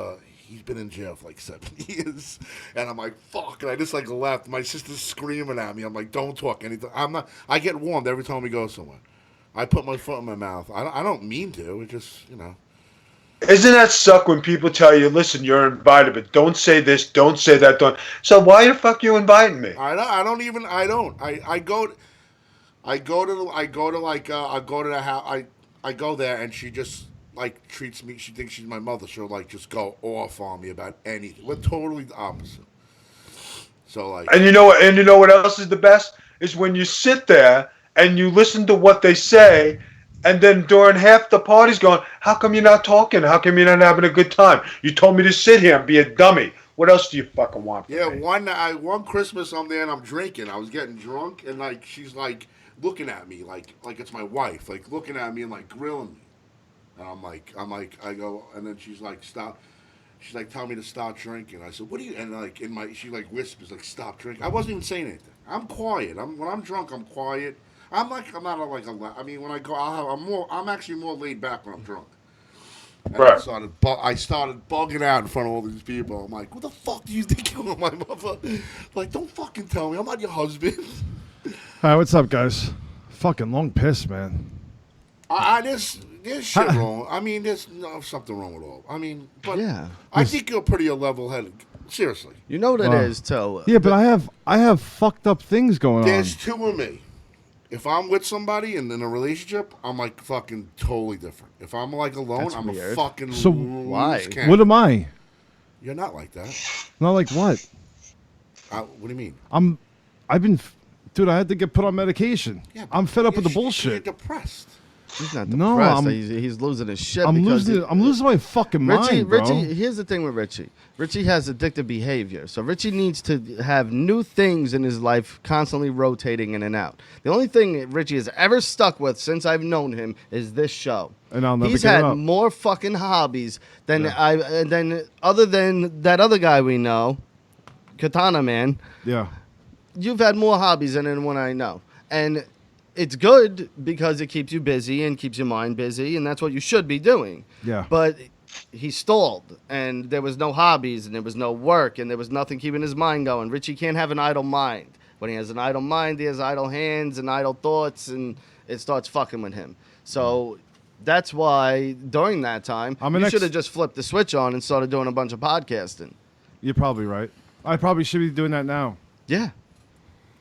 he's been in jail for like 7 years, and I'm like, fuck. And I just like left. My sister's screaming at me. I'm like, don't talk anything. I'm not. I get warmed every time we go somewhere. I put my foot in my mouth. I don't mean to. It just, Isn't that suck when people tell you, listen, you're invited, but don't say this, don't say that, don't. So why the fuck you inviting me? I don't even. I don't. I go. I go to the house. I go there, and she just like treats me. She thinks she's my mother. She'll like just go off on me about anything. We're totally the opposite. So like. And you know what? And you know what else is the best is when you sit there and you listen to what they say, and then during half the party's going, how come you're not talking? How come you're not having a good time? You told me to sit here and be a dummy. What else do you fucking want from me? One Christmas I'm there and I'm drinking. I was getting drunk, and like she's like looking at me like it's my wife, like looking at me and like grilling me. And I'm like I go, and then she's like, stop. She's like, tell me to stop drinking. I said, what do you? And like she like whispers like, stop drinking. I wasn't even saying anything. I'm quiet. When I'm drunk, I'm quiet. I'm not I mean, when I go, I'm actually more laid back when I'm drunk. And right. I started bugging out in front of all these people. I'm like, what the fuck do you think you're my mother? Like, don't fucking tell me. I'm not your husband. All right, what's up, guys? Fucking long piss, man. There's shit wrong. I mean, there's something wrong with all. I mean, but yeah. I think you're pretty level-headed. Seriously. You know what it is, too. Yeah, but I have fucked up things going on. There's two of me. If I'm with somebody and in a relationship, I'm like fucking totally different. If I'm like alone, That's I'm weird. a fucking So why? What am I? You're not like that. Not like what? What do you mean? Dude, I had to get put on medication. Yeah, I'm fed up with the bullshit. You're depressed. He's not No, depressed. He's losing his shit. I'm losing my fucking mind, bro. Ritchie, here's the thing with Ritchie. Ritchie has addictive behavior. So Ritchie needs to have new things in his life constantly rotating in and out. The only thing Ritchie has ever stuck with since I've known him is this show. And I'll never He's give it had up. more fucking hobbies than other than that other guy we know, Katana Man. Yeah. You've had more hobbies than anyone I know. And it's good because it keeps you busy and keeps your mind busy, and that's what you should be doing. Yeah. But he stalled, and there was no hobbies, and there was no work, and there was nothing keeping his mind going. Ritchie can't have an idle mind. When he has an idle mind, he has idle hands and idle thoughts, and it starts fucking with him. So that's why during that time, you should have just flipped the switch on and started doing a bunch of podcasting. You're probably right. I probably should be doing that now. Yeah.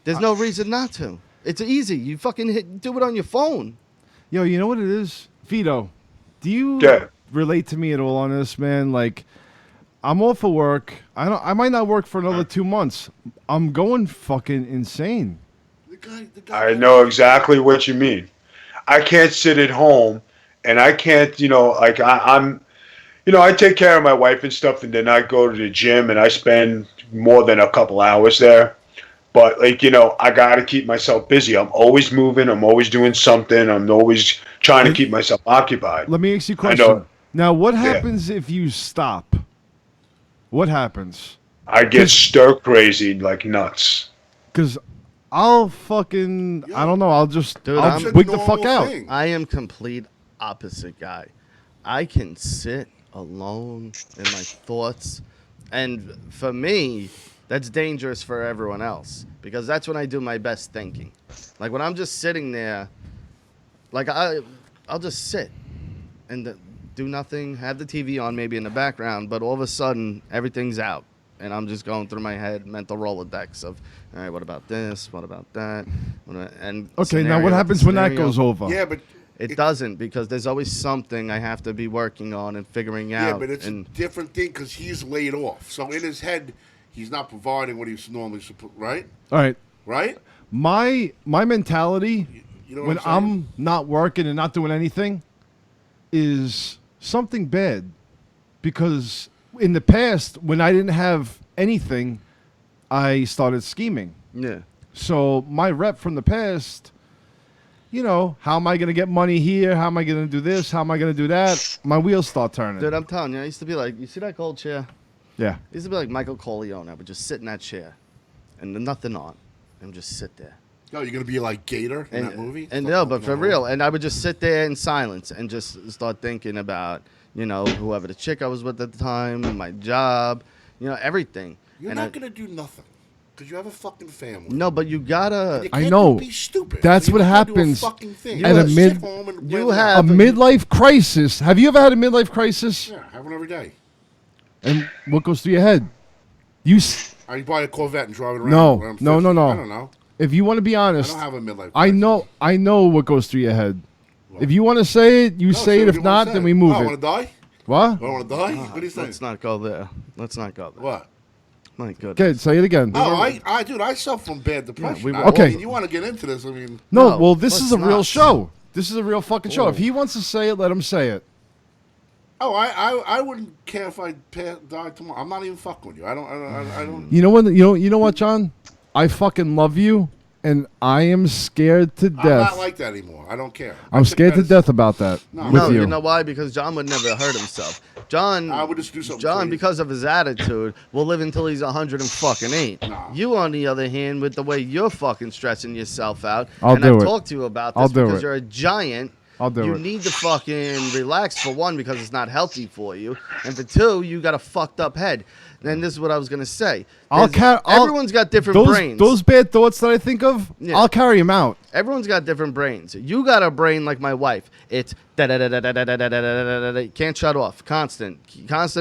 There's no reason not to. It's easy. You fucking do it on your phone. Yo, you know what it is? Vito, do you relate to me at all on this, man? Like, I'm off of work. I might not work for another 2 months. I'm going fucking insane. I know exactly what you mean. I can't sit at home, and I can't, I'm I take care of my wife and stuff, and then I go to the gym, and I spend more than a couple hours there. But, I got to keep myself busy. I'm always moving. I'm always doing something. I'm always trying to keep myself occupied. Let me ask you a question. Now, what happens if you stop? What happens? I get stir crazy like nuts. Because I'll fucking, I don't know, I'll I'm wig the fuck out. I am complete opposite guy. I can sit alone in my thoughts. And for me, that's dangerous for everyone else because that's when I do my best thinking. Like when I'm just sitting there, like I'll just sit and do nothing, have the TV on maybe in the background, but all of a sudden everything's out. And I'm just going through my head mental Rolodex of, all right, what about this? What about that? Okay, now what happens when that goes over? Yeah, but it doesn't because there's always something I have to be working on and figuring out. Yeah, but it's a different thing because he's laid off. So in his head, he's not providing what he's normally supposed, right? All right. Right? My mentality you know when I'm not working and not doing anything is something bad because in the past when I didn't have anything, I started scheming. Yeah. So my rep from the past, how am I going to get money here? How am I going to do this? How am I going to do that? My wheels start turning. Dude, I'm telling you, I used to be like, you see that gold chair? Yeah. I used to be like Michael Corleone. I would just sit in that chair and nothing on, and just sit there. Yo, you're gonna be like Gator in that movie? And no, but for real, and I would just sit there in silence and just start thinking about, whoever the chick I was with at the time, my job, everything. You're and not gonna do nothing because you have a fucking family. No, but you gotta. You I can't know. Be stupid. That's So you what gotta do a happens fucking thing. at You a gotta mid- sit home and you relax. have- A midlife crisis. Have you ever had a midlife crisis? Yeah, have one every day. And what goes through your head? I buy a Corvette and drive it around. No, when I'm no, 50. no, no. I don't know. If you want to be I honest, don't have a midlife. I crisis. know what goes through your head. If you want to say it, you No, say it. what If you wanna not, say. then we move I it. want to die. What? I want to die. What do you think? Let's not go there. Let's not go there. What? My goodness. Okay, say it again. Oh, dude, I suffer from bad depression. we were- Okay. I mean, you want to get into this? I mean, No, No, well, this let's is a real not. show. This is a real fucking show. Oh. If he wants to say it, let him say it. oh, I wouldn't care if I died tomorrow. I'm not even fucking with you. I don't. You know what? You know what, John? I fucking love you, and I am scared to I'm death. not like that anymore. I don't care. I'm scared to death about that with No, you. you know why? Because John would never hurt himself. John, I would just do something John, crazy. because of his attitude, will live until he's 108. Nah. You, on the other hand, with the way you're fucking stressing yourself out, I'll and do I've it. talked to you about I'll this do because it. you're a giant. I'll do you it. need to fucking relax for one because it's not healthy for you, and for two, you got a fucked up head. And this is what I was gonna say. Everyone's got different brains. Those bad thoughts that I think of, Yeah. I'll carry them out. Everyone's got different brains. You got a brain like my wife. It's da-da-da-da-da-da-da-da-da-da-da. Can't shut off. Constant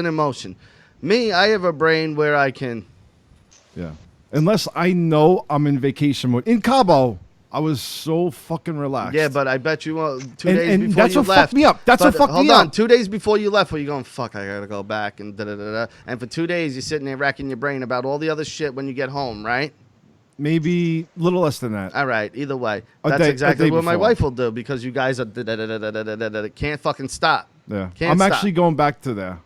in motion. Me, I have a brain where I can. Yeah. Unless I know I'm in vacation mode. In Cabo, I was so fucking relaxed. Yeah, but I bet you 2 And- days and before that's you what left. fucked me up. That's what fucked me Hold on, up. 2 days before you left, were you going, fuck, I gotta go back and da-da-da-da. And for 2 days, you're sitting there racking your brain about all the other shit when you get home, right? Maybe a little less than that. All right, either way. A That's day- exactly a day what my before. wife will do because you guys are da-da-da-da-da-da-da. Can't fucking stop. Yeah. Can't I'm stop. actually going back to there.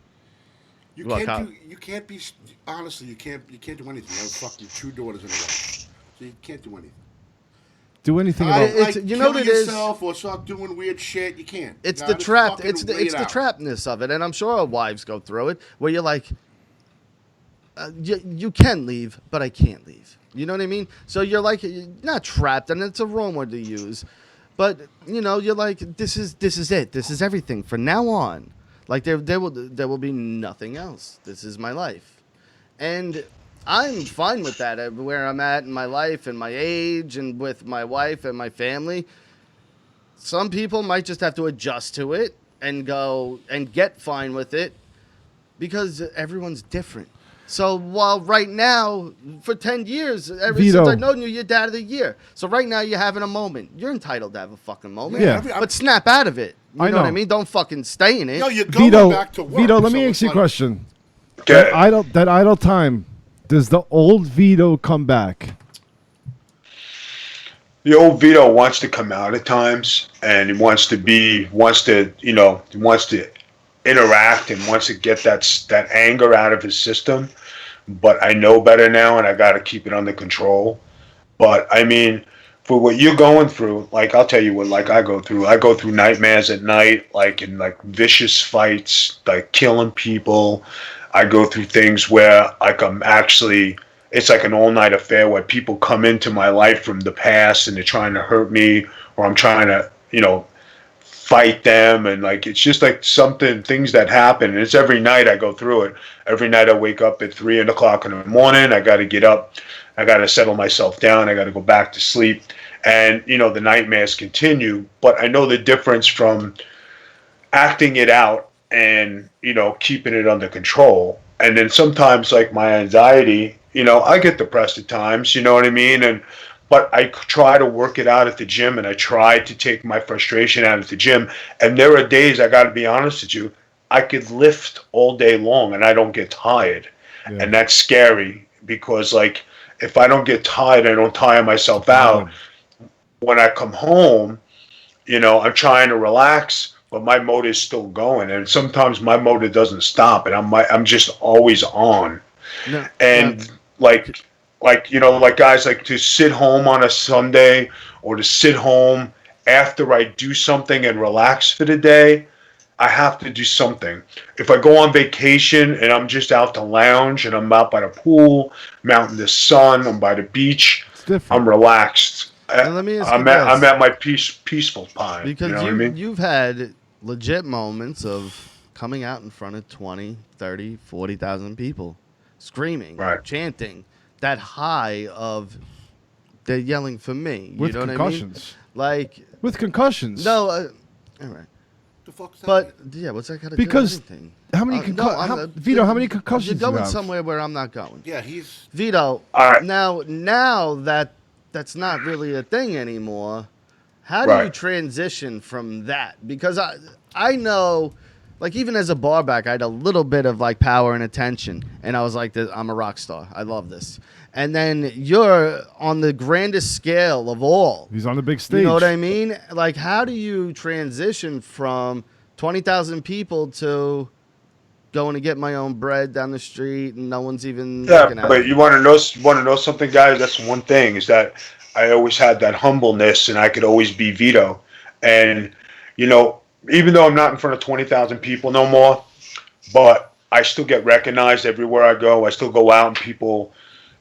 You Well, can't do. You can't be. Honestly, you can't do anything. You have fucking 2 daughters in a row, so you can't do anything. Do anything I, about It's- like, you know kill what it is? yourself or start doing weird shit. You can't. It's You the gotta trap. fucking It's the wait out. trapness of it, and I'm sure our wives go through it, where you're like, you can leave, but I can't leave. You know what I mean? So you're like, you're not trapped, and it's a wrong word to use, but you're like, this is it. This is everything from now on. Like there will be nothing else. This is my life, and I'm fine with that. Where I'm at in my life and my age, and with my wife and my family. Some people might just have to adjust to it and go and get fine with it because everyone's different. So while right now, for 10 years, ever Vito. since I've known you, you're dad of the year. So right now you're having a moment. You're entitled to have a fucking moment. Yeah. But snap out of it. You I know what I know. mean? Don't fucking stay in it. Yo, you're going Vito, back to work. Vito, let so me it's ask you a like- question. Okay. That idle time, does the old Vito come back? The old Vito wants to come out at times, and he wants to interact and wants to get that anger out of his system. But I know better now, and I got to keep it under control. But I mean, for what you're going through, like I'll tell you what, like I go through. I go through nightmares at night, like in like vicious fights, like killing people. I go through things where like it's like an all-night affair where people come into my life from the past and they're trying to hurt me, or I'm trying to, fight them, and like it's just like things that happen, and it's every night I go through it. Every night I wake up at 3 o'clock in the morning. I got to get up. I got to settle myself down. I got to go back to sleep, and the nightmares continue. But I know the difference from acting it out and keeping it under control. And then sometimes, like my anxiety, I get depressed at times. You know what I mean? But I try to work it out at the gym, and I try to take my frustration out at the gym. And there are days, I got to be honest with you, I could lift all day long and I don't get tired. Yeah. And that's scary because, like, if I don't get tired, I don't tire myself out. When I come home, I'm trying to relax, but my motor is still going. And sometimes my motor doesn't stop, and I'm just always on. No, And no. like guys like to sit home on a Sunday or to sit home after I do something and relax for the day. I have to do something. If I go on vacation and I'm just out to lounge and I'm out by the pool, I'm out in the sun, I'm by the beach, It's different. I'm relaxed. Now, let me ask you I'm at this. my peaceful time. Because you know what I mean? you've had legit moments of coming out in front of 20, 30, 40,000 people, screaming, Right. chanting, that high of they're yelling for me. With you know concussions. what I mean? Like, With concussions. no, all right. The fuck's that? But, yeah, what's that got to Because do with anything? how many Vito, how many concussions You're do you going have? somewhere where I'm not going. Yeah, he's. Vito, All right. now that that's not really a thing anymore, how do you Right. transition from that? Because I know, like, even as a bar back, I had a little bit of like power and attention, and I was like, I'm a rock star. I love this. And then you're on the grandest scale of all. He's on the big stage. You know what I mean? Like, how do you transition from 20,000 people to going to get my own bread down the street and no one's even Yeah, looking at but me? you want to know something, guys? That's one thing is that I always had that humbleness, and I could always be Vito. And even though I'm not in front of 20,000 people no more, but I still get recognized everywhere I go. I still go out and people,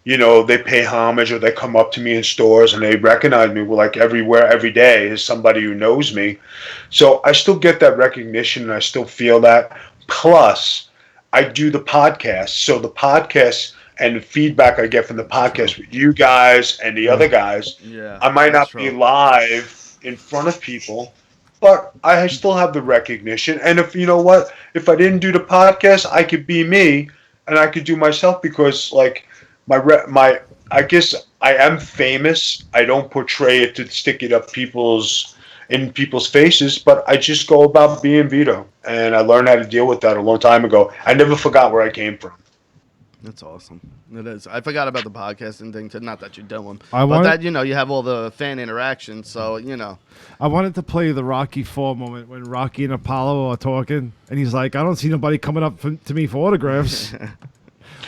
they pay homage or they come up to me in stores and they recognize me. Well, like everywhere, every day is somebody who knows me. So I still get that recognition and I still feel that. Plus, I do the podcast. So the podcast and the feedback I get from the podcast with you guys and the other guys, Yeah, I might not that's be true. live in front of people, but I still have the recognition. And if if I didn't do the podcast, I could be me and I could do myself because like I guess I am famous. I don't portray it to stick it up in people's faces, but I just go about being Vito, and I learned how to deal with that a long time ago. I never forgot where I came from. That's awesome. It is. I forgot about the podcasting thing, too. Not that you do them. I But wanted- that, you have all the fan interaction, so, I wanted to play the Rocky Fall moment when Rocky and Apollo are talking, and he's like, "I don't see nobody coming up to me for autographs."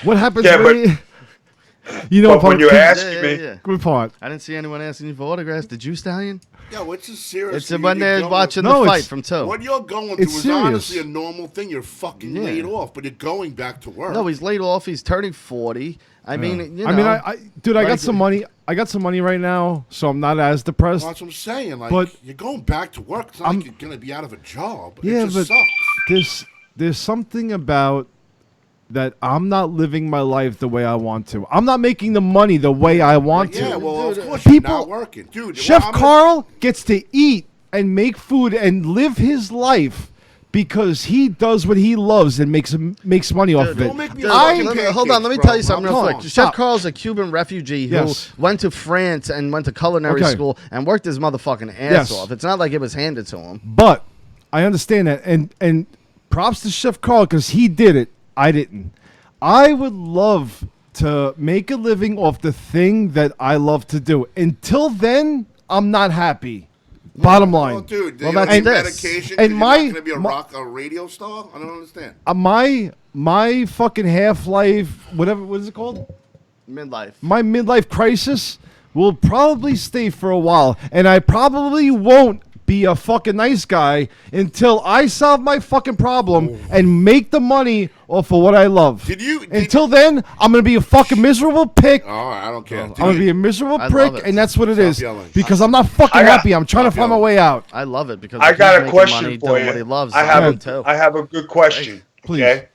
What happens Yeah, when but when you ask Yeah, me, yeah, yeah. Good part. I didn't see anyone asking you for autographs. Did you, Stallion? Yo, it's just serious. It's when they're watching No, the fight it's- from 2. What you're going through It's is serious. honestly a normal thing. You're fucking Yeah. laid off, but you're going back to work. No, he's laid off. He's turning 40. I mean, Dude, I got like- some money. I got some money right now, so I'm not as depressed. That's what I'm saying. Like, But- you're going back to work. It's not I'm- like you're going to be out of a job. Yeah, it just but sucks. there's something about that I'm not living my life the way I want to. I'm not making the money the way I want Yeah, to. well, of Dude, course people- you're not working. Dude, Chef well, I'm Carl gets to eat and make food and live his life because he does what he loves and makes money off of it. don't make me Dude, a fucking hold on, let me pancakes, tell you bro. something real Come quick. on. Chef Stop. Carl's a Cuban refugee who Yes. went to France and went to culinary Okay. school and worked his motherfucking ass Yes. off. It's not like it was handed to him. But I understand that, and props to Chef Carl because he did it. I didn't. I would love to make a living off the thing that I love to do. Until then, I'm not happy. Bottom line. Well, dude, Well, you don't that's need this. medication. And And my- you're not going to be my- a radio star? I don't understand. My fucking Half-Life, whatever, what is it called? Midlife. My midlife crisis will probably stay for a while, and I probably won't be a fucking nice guy until I solve my fucking problem and make the money off of what I love. Until then, I'm gonna be a fucking miserable prick. All right, I don't care. I'm gonna be a miserable I prick, love it. and that's what it Stop is. yelling. Because I'm not fucking I got- happy. I'm trying to Stop find my yelling. way out. I love it because I if got he's a making question money for doing you. what he loves. I I'm have in too. I have a good question. Please. Okay.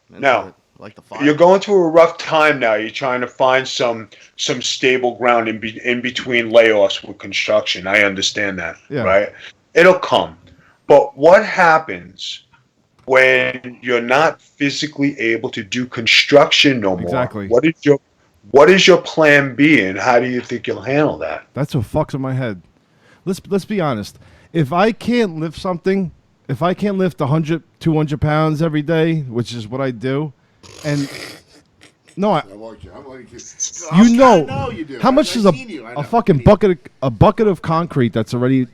Into Now, it. Like the fire. you're going through a rough time now. You're trying to find some stable ground in between layoffs with construction. I understand that, Yeah. right? It'll come. But what happens when you're not physically able to do construction no more? Exactly. What is your plan B, and how do you think you'll handle that? That's what fucks in my head. Let's be honest. If I can't lift something, if I can't lift 100, 200 pounds every day, which is what I do, and no, I like you. I like you. you know, know you do. how much I've is seen you. I know. a fucking bucket of concrete that's already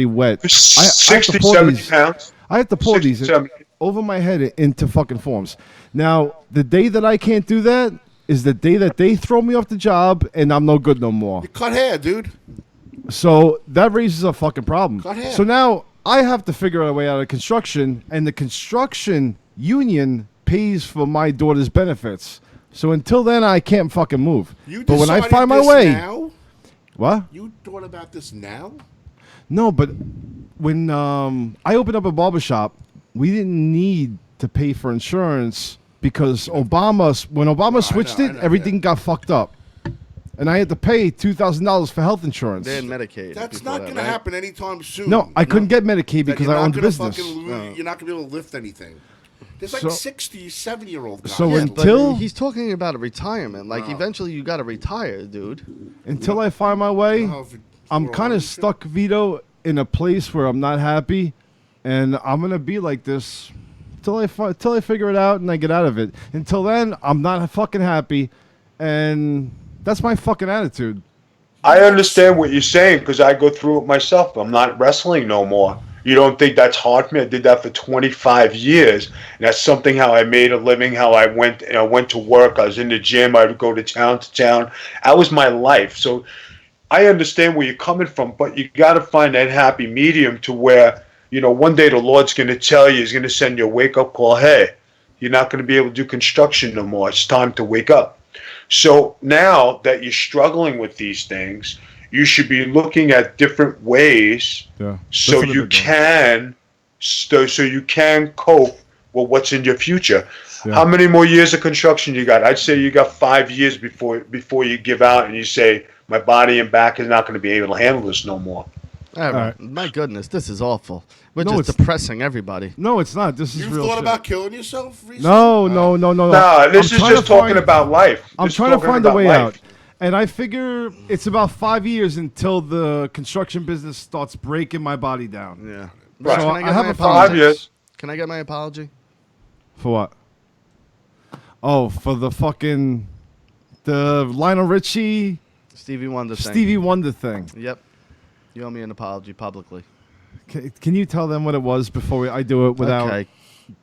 wet? I have to 60, pour 70 these- pounds? I have to pull 60, these 70. over my head into fucking forms. Now, the day that I can't do that is the day that they throw me off the job and I'm no good no more. You cut hair, dude. So that raises a fucking problem. Cut hair. So now I have to figure out a way out of construction, and the construction union pays for my daughter's benefits. So until then, I can't fucking move. You But when I decided find my this way, now? what? You thought about this now? No, but when I opened up a barbershop, we didn't need to pay for insurance because when Obama switched I it, know, everything yeah. got fucked up. And I had to pay $2,000 for health insurance. They had Medicaid. That's before not that, going to right? happen anytime soon. No, I couldn't get Medicaid That because you're I not owned a gonna business. You're not going to be able to lift anything. There's like So- 60, 70-year-old guys. So Yeah, until- but he's talking about a retirement. Like, eventually you got to retire, dude. Until I find my way, No, if it- I'm for a kind long of stuck, Vito, in a place where I'm not happy, and I'm gonna be like this till I figure it out and I get out of it. Until then, I'm not fucking happy, and that's my fucking attitude. I understand what you're saying because I go through it myself. I'm not wrestling no more. You don't think that's hard for me? I did that for 25 years. And that's something how I made a living, how I went to work. I was in the gym. I would go to town. That was my life. So I understand where you're coming from, but you got to find that happy medium to where, one day the Lord's going to tell you, he's going to send you a wake-up call. Hey, you're not going to be able to do construction no more. It's time to wake up. So now that you're struggling with these things, you should be looking at different ways so you can cope with what's in your future. Yeah. How many more years of construction you got? I'd say you got 5 years before you give out and you say, my body and back is not going to be able to handle this no more. All right. right. My goodness, this is awful. We're No, just it's- depressing everybody. No, it's not. This is You've real thought shit. about killing yourself recently? No. No, I'm this is trying just to talking find- about life. I'm Just trying to talking find a about way life. out. And I figure it's about 5 years until the construction business starts breaking my body down. Yeah. Right. So Can I get I have my a 5 apology? years. Can I get my apology? For what? Oh, for the Lionel Ritchie, Stevie Wonder thing. Stevie Wonder thing. Yep. You owe me an apology publicly. Can you tell them what it was before I do it without Okay.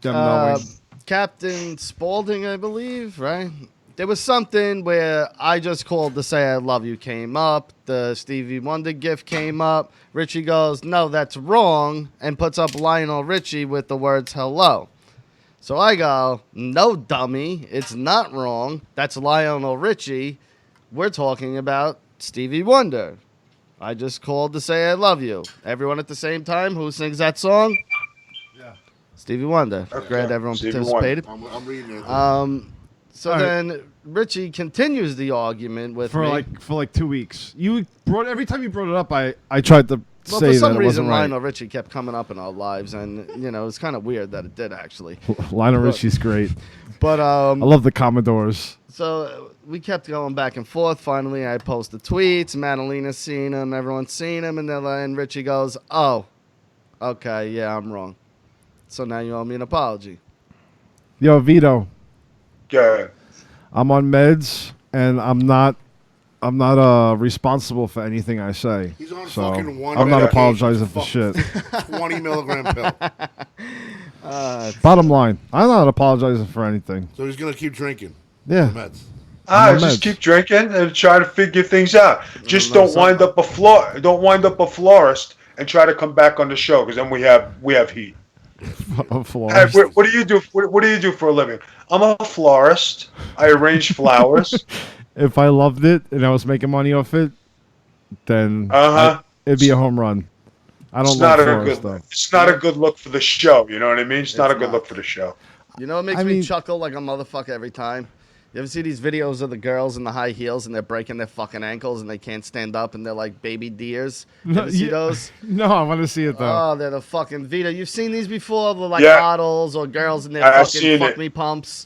them knowing? Captain Spaulding, I believe, right? There was something where I just called to say I love you came up. The Stevie Wonder gift came up. Ritchie goes, no, that's wrong, and puts up Lionel Ritchie with the words hello. So I go, no, dummy, it's not wrong. That's Lionel Ritchie. We're talking about Stevie Wonder. I just called to say I love you. Everyone at the same time, who sings that song? Yeah. Stevie Wonder. Okay. Glad everyone Stevie participated. I'm reading it. So All right. then Ritchie continues the argument with For me. like 2 weeks. Every time you brought it up, I tried to Well, say for some that it reason, wasn't right. Lionel Ritchie kept coming up in our lives, and it's kind of weird that it did actually. Lionel Richie's great. But I love the Commodores. so we kept going back and forth. Finally, I posted tweets. Madalina's seen him. Everyone's seen him, and Ritchie goes, "Oh, okay, yeah, I'm wrong. So now you owe me an apology." Yo, Vito, Yeah. I'm on meds, and I'm not responsible for anything I say. He's on so fucking one I'm not medication. apologizing for Fuck. shit. 20 milligram pill. Bottom line, I'm not apologizing for anything. So he's going to keep drinking. Yeah. Meds. I'm on Just meds. keep drinking and try to figure things out. Just no, don't wind up a florist and try to come back on the show because then we have heat. A Hey, florist. what do you do? What do you do for a living? I'm a florist. I arrange flowers. If I loved it and I was making money off it, then it'd be a home run. I don't It's love not a florists, good. though. It's not a good look for the show. You know what I mean? It's not a good not. look for the show. You know what makes I me mean- chuckle like a motherfucker every time? You ever see these videos of the girls in the high heels and they're breaking their fucking ankles and they can't stand up and they're like baby deers? You ever see Yeah. those? No, I want to see it though. Oh, they're the fucking Vita. You've seen these before? They're like Yeah. models or girls in their I've fucking seen fuck it. me pumps.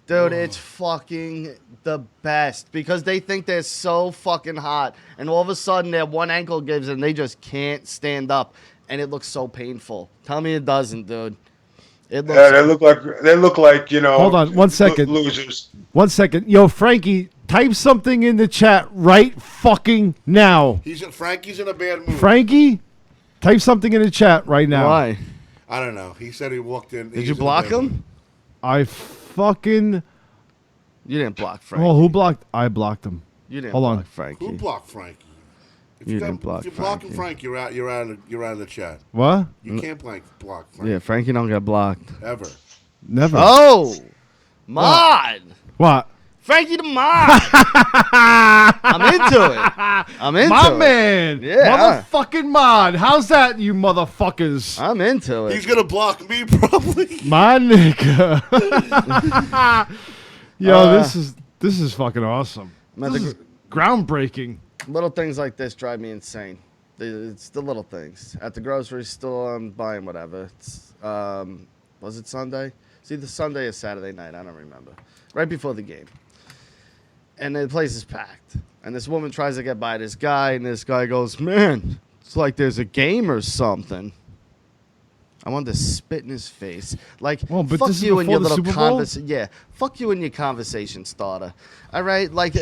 Dude, it's fucking the best because they think they're so fucking hot and all of a sudden their one ankle gives and they just can't stand up and it looks so painful. Tell me it doesn't, dude. It looks Yeah, they look like Hold on, 1 second. losers. 1 second. Yo, Frankie, type something in the chat right fucking now. Frankie's in a bad mood. Frankie, type something in the chat right now. Why? I don't know. He said he walked in. Did you block him? I fucking. You didn't block Frankie. Oh, who blocked? I blocked him. You didn't Hold on. block Frankie. Who blocked Frankie? If You got- didn't block If you're blocking Frankie. Frank, you're out of the chat. What? You can't block Frank Yeah, Frankie don't get blocked. ever. Never. Oh, mod. What? Frankie the mod. I'm into it. I'm into My it. man. Yeah. Motherfucking mod. How's that, you motherfuckers? I'm into it. He's gonna block me probably. My nigga. Yo, Uh, this is fucking awesome. Man, This the is groundbreaking. Little things like this drive me insane. It's the little things. At the grocery store, I'm buying whatever. It's was it Sunday? It's either Sunday or Saturday night. I don't remember. Right before the game. And the place is packed. And this woman tries to get by this guy, and this guy goes, "Man, it's like there's a game or something." I wanted to spit in his face. Like, Well, but fuck this is you and before your the little Super Bowl? conversation. Yeah, fuck you and your conversation starter. All right? Like,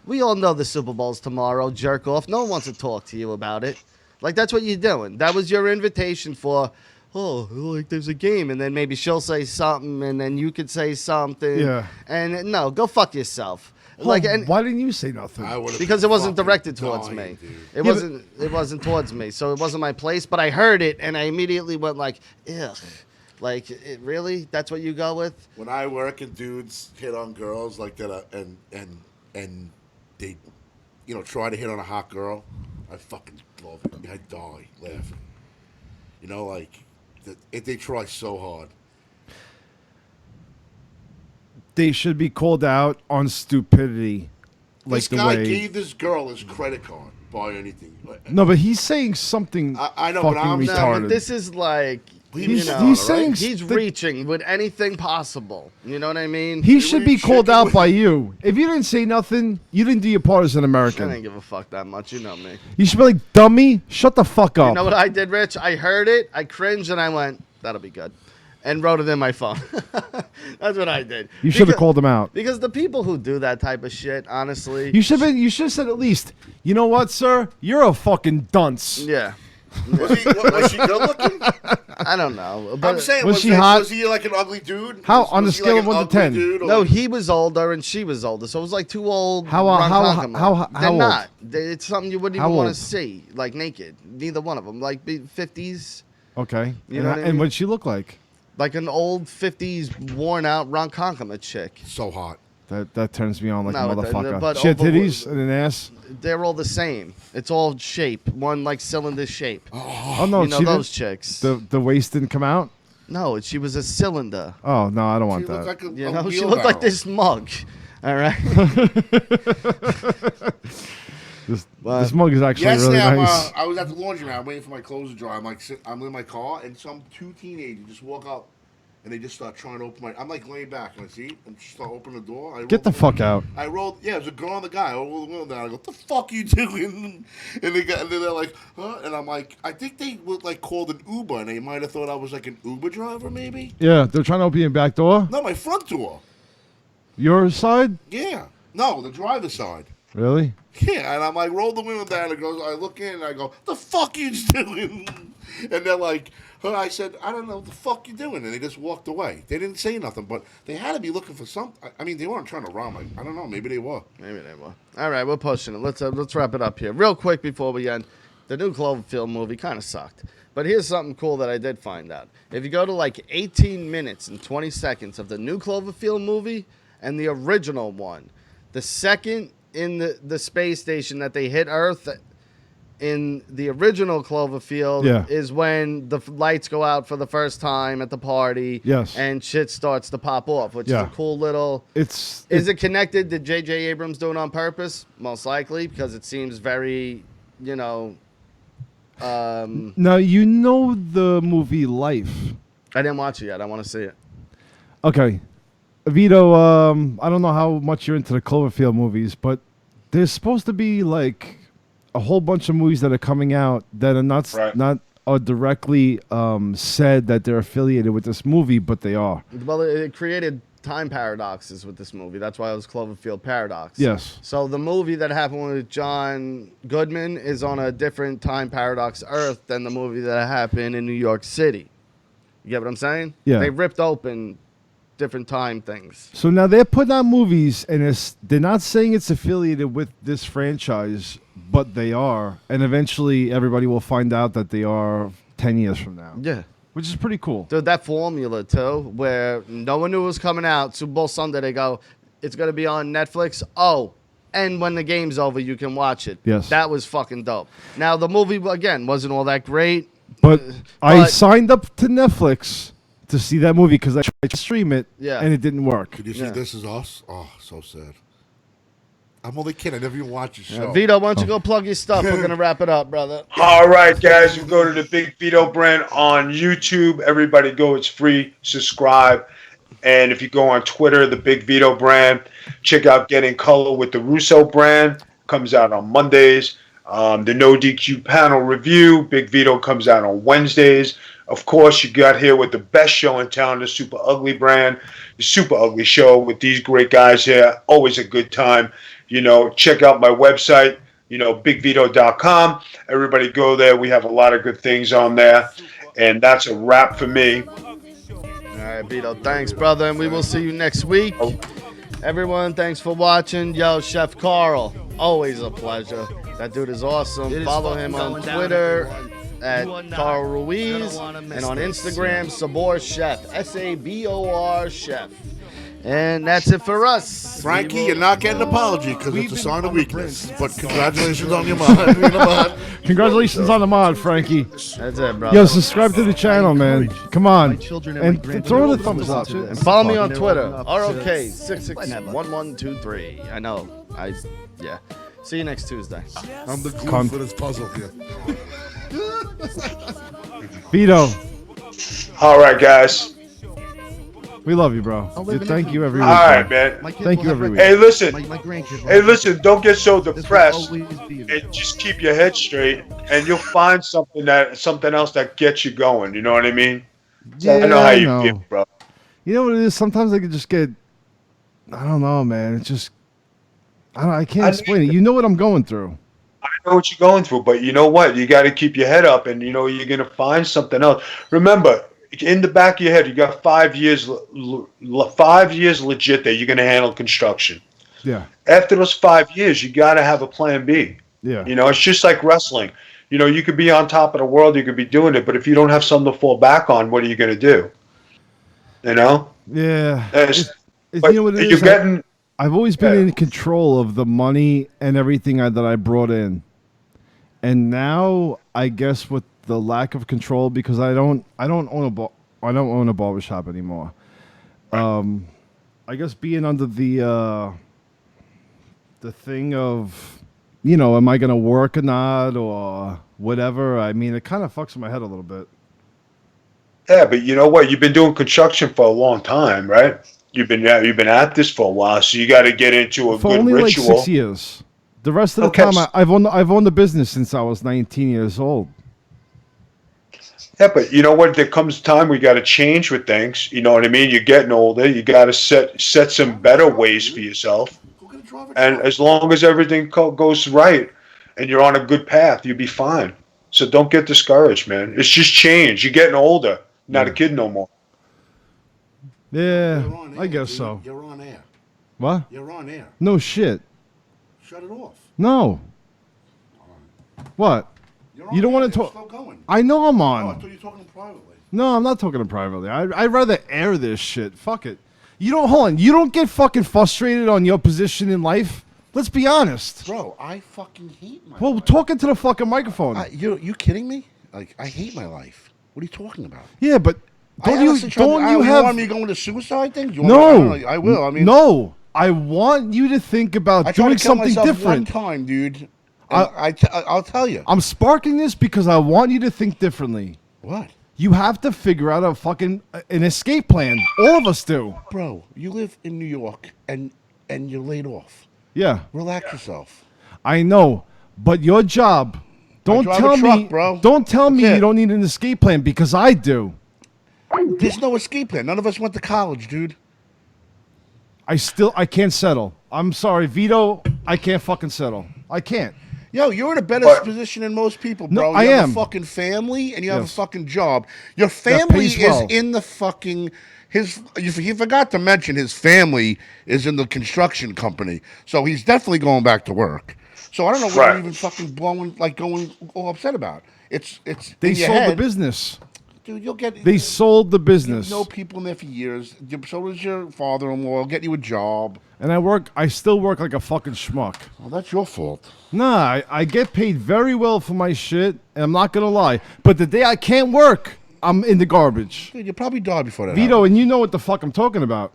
we all know the Super Bowl's tomorrow, jerk off. No one wants to talk to you about it. Like, that's what you're doing. That was your invitation for, oh, like there's a game. And then maybe she'll say something, and then you could say something. Yeah. And no, go fuck yourself. Like, Like, and why didn't you say nothing? I would've because been it wasn't fucking directed towards dying, me. dude. It Yeah, wasn't. It wasn't towards me, so it wasn't my place. But I heard it, and I immediately went like, "Ugh." Like, really? That's what you go with? When I work and dudes hit on girls like that, and they, try to hit on a hot girl, I fucking love it. I die laughing. They try so hard. They should be called out on stupidity. Like This the guy way. gave this girl his credit card. Buy anything. No, but he's saying something I know, but fucking I'm No, retarded. but this is like, He's- you know, he's saying he's st- reaching with anything possible. You know what I mean? He should be read called chicken out with- by you. If you didn't say nothing, you didn't do your part as an I American. didn't give a fuck that much. You know me. You should be like, dummy, shut the fuck up. You know what I did, Rich? I heard it, I cringed, and I went, "That'll be good," and wrote it in my phone. That's what I did. You should have Because- called him out. Because the people who do that type of shit, honestly, You should have said at least, you know what, sir? You're a fucking dunce. yeah, Was she good looking? I don't know. But I'm saying, Was she hot? Was he like an ugly dude? How- Was on a he scale like of an 1 to ugly 10? dude, or no, like- he was older and she was older, so it was like two old. How rom-com old? They're not. It's something you wouldn't How even want old? to see, like naked. Neither one of them, like 50s, Okay. You know what I and mean? what'd she look like? like an old 50s worn out rom-com chick. so hot? That turns me on like No, a it doesn't, motherfucker. but She had over- titties and an ass. They're all the same. It's all shape, one like cylinder shape. Oh no, you know she those didn't. chicks. The waist didn't come out. No, she was a cylinder. Oh no, I don't She want looked that. like a You know, she wheelbarrow. looked like this mug. All right. This mug is actually really Yesterday, nice. I was at the laundromat. I'm waiting for my clothes to dry. I'm in my car, and two teenagers just walk up, and they just start trying to open my. I'm like laying back in my seat, and she start opening the door. Get the fuck out. I rolled. Yeah, it was a girl and the guy. I rolled the window down. I go, "What the fuck you doing?" And they're like, "Huh?" And I'm like, I think they were like called an Uber, and they might have thought I was like an Uber driver, maybe. Yeah, they're trying to open your back door. No, my front door. Your side? Yeah. No, the driver's side. Really? Yeah, and I'm like, roll the window down. And goes, I look in and I go, the fuck you doing? And they're like, huh? I said, I don't know what the fuck you doing. And they just walked away. They didn't say nothing, but they had to be looking for something. I mean, they weren't trying to rob me. I don't know. Maybe they were. Maybe they will. All right, we're pushing it. Let's wrap it up here real quick before we end. The new Cloverfield movie kind of sucked, but here's something cool that I did find out. If you go to like 18 minutes and 20 seconds of the new Cloverfield movie and the original one, the second in the space station that they hit Earth in the original Cloverfield Yeah. is when the lights go out for the first time at the party. Yes. And shit starts to pop off, which Yeah. is a cool little. It's Is it connected? Did J.J. Abrams do it on purpose? Most likely, because it seems very, you know. now you know the movie Life. I didn't watch it yet. I want to see it. Okay, Vito. I don't know how much you're into the Cloverfield movies, but there's supposed to be like a whole bunch of movies that are coming out that are not Right. directly said that they're affiliated with this movie, but they are. Well, it created time paradoxes with this movie. That's why it was Cloverfield Paradox. Yes. So the movie that happened with John Goodman is on a different time paradox Earth than the movie that happened in New York City. You get what I'm saying? Yeah. They ripped open different time things. So now they're putting out movies, and they're not saying it's affiliated with this franchise, but they are, and eventually everybody will find out that they are 10 years from now. Yeah. Which is pretty cool. Dude, that formula, too, where no one knew it was coming out. Super Bowl Sunday, they go, it's going to be on Netflix. Oh, and when the game's over, you can watch it. Yes. That was fucking dope. Now, the movie, again, wasn't all that great. But I signed up to Netflix to see that movie because I tried to stream it, and it didn't work. Could you see This Is Us? Oh, so sad. I'm only kidding. I never even watched the show. Vito, why don't you go plug your stuff? We're going to wrap it up, brother. All right, guys, you go to the Big Vito brand on YouTube. Everybody go. It's free. Subscribe. And if you go on Twitter, the Big Vito brand, check out Getting Color with the Russo brand. Comes out on Mondays. The No DQ panel review, Big Vito, comes out on Wednesdays. Of course, you got here with the best show in town, the Super Ugly brand, the Super Ugly Show with these great guys here. Always a good time. Check out my website, bigvito.com. Everybody go there. We have a lot of good things on there. And that's a wrap for me. All right, Vito, thanks, brother, and we will see you next week. Everyone, thanks for watching. Yo, Chef Carl, always a pleasure. That dude is awesome. Follow him on Twitter at Carl Ruiz and on Instagram, Sabor Chef, Sabor Chef. And that's it for us. Frankie, you're not getting an apology because it's a sign of weakness. But congratulations on your mod. Congratulations on the mod, Frankie. That's it, bro. Yo, subscribe to the channel, man. Come on. And throw the thumbs up. And follow me on Twitter, ROK661123. I know. Yeah. See you next Tuesday. I'm the glue for this puzzle here. Vito. All right, guys. We love you, bro. Thank you every week. All right, man. Thank you every week. Hey, listen. Hey, listen. Don't get so depressed. And just keep your head straight, and you'll find something else that gets you going. You know what I mean? Yeah, I know how you feel, bro. You know what it is? Sometimes I could just get. I don't know, man. It's just. I can't explain it. You know what I'm going through. I know what you're going through, but you know what? You got to keep your head up, and you're gonna find something else. Remember, in the back of your head, you got 5 years, 5 years legit that you're gonna handle construction. Yeah. After those 5 years, you got to have a plan B. Yeah. It's just like wrestling. You could be on top of the world, you could be doing it, but if you don't have something to fall back on, what are you gonna do? Yeah. You know what it is? I've always been in control of the money and everything that I brought in, and now I guess with the lack of control, because I don't own a barbershop anymore. I guess being under the thing of, am I gonna work or not or whatever? I mean, it kind of fucks with my head a little bit. Yeah, but you know what? You've been doing construction for a long time, right? You've been at this for a while, so you got to get into a for good only ritual. Like 6 years. The rest of the time, I've owned the business since I was 19 years old. Yeah, but you know what? There comes a time we got to change with things. You know what I mean? You're getting older. You got to set some better ways for yourself. And as long as everything goes right and you're on a good path, you'll be fine. So don't get discouraged, man. It's just change. You're getting older. Not a kid no more. Yeah, I guess so. You're on air. What? You're on air. No shit. Shut it off. No. What? You don't want to talk? Still going. I know I'm on. Oh, I thought you were talking privately. No, I'm not talking privately. I'd rather air this shit. Fuck it. Hold on. You don't get fucking frustrated on your position in life? Let's be honest. Bro, I fucking hate my Well, life. talking to the fucking microphone. You kidding me? Like, I hate my life. What are you talking about? Yeah, but you want me going to suicide things? No. I will. I mean, no. I want you to think about doing something different. One time, dude. I'll tell you. I'm sparking this because I want you to think differently. What? You have to figure out an escape plan. All of us do. Bro, you live in New York and you're laid off. Yeah. Relax yourself. I know, but your job. Don't tell me, bro. Don't tell me you don't need an escape plan because I do. There's no escape plan. None of us went to college, dude. I can't settle. I'm sorry, Vito. I can't fucking settle. I can't. Yo, you're in a better position than most people, bro. No, you have am. a fucking family and you have a fucking job. Your family is in the fucking he forgot to mention his family is in the construction company. So he's definitely going back to work. So I don't know what you're even fucking blowing, like going all upset about. It's They in your sold the head. business. Dude, you'll get. They sold the business. You know people in there for years. So does your father-in-law. I'll get you a job. And I still work like a fucking schmuck. Well, that's your fault. Nah, I get paid very well for my shit, and I'm not gonna lie. But the day I can't work, I'm in the garbage. Dude, you probably died before that. Vito, and you know what the fuck I'm talking about.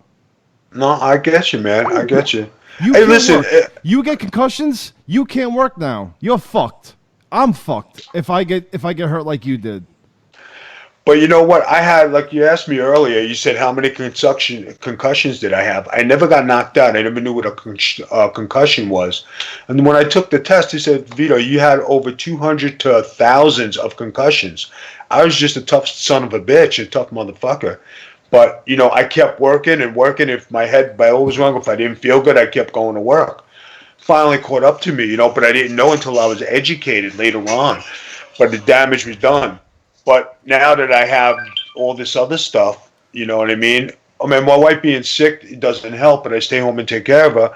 No, I get you, man. I get you. You Hey, can't listen. work. You get concussions, you can't work now. You're fucked. I'm fucked if I get hurt like you did. But you know what? I had, like you asked me earlier, you said how many concussions did I have? I never got knocked out. I never knew what a concussion was. And when I took the test, he said, Vito, you had over 200 to thousands of concussions. I was just a tough son of a bitch, a tough motherfucker. But, you know, I kept working and working. If my head, by always wrong, if I didn't feel good, I kept going to work. Finally caught up to me, you know, but I didn't know until I was educated later on. But the damage was done. But now that I have all this other stuff, you know what I mean? I mean, my wife being sick, it doesn't help, but I stay home and take care of her.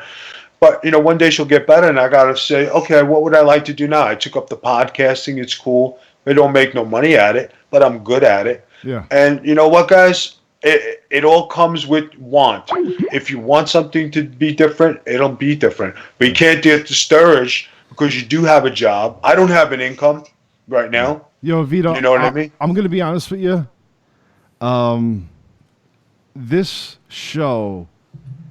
But, you know, one day she'll get better, and I got to say, okay, what would I like to do now? I took up the podcasting. It's cool. I don't make no money at it, but I'm good at it. Yeah. And you know what, guys? It all comes with want. If you want something to be different, it'll be different. But you can't get discouraged because you do have a job. I don't have an income right now. Yo, Vito, You know what I mean? I'm going to be honest with you. This show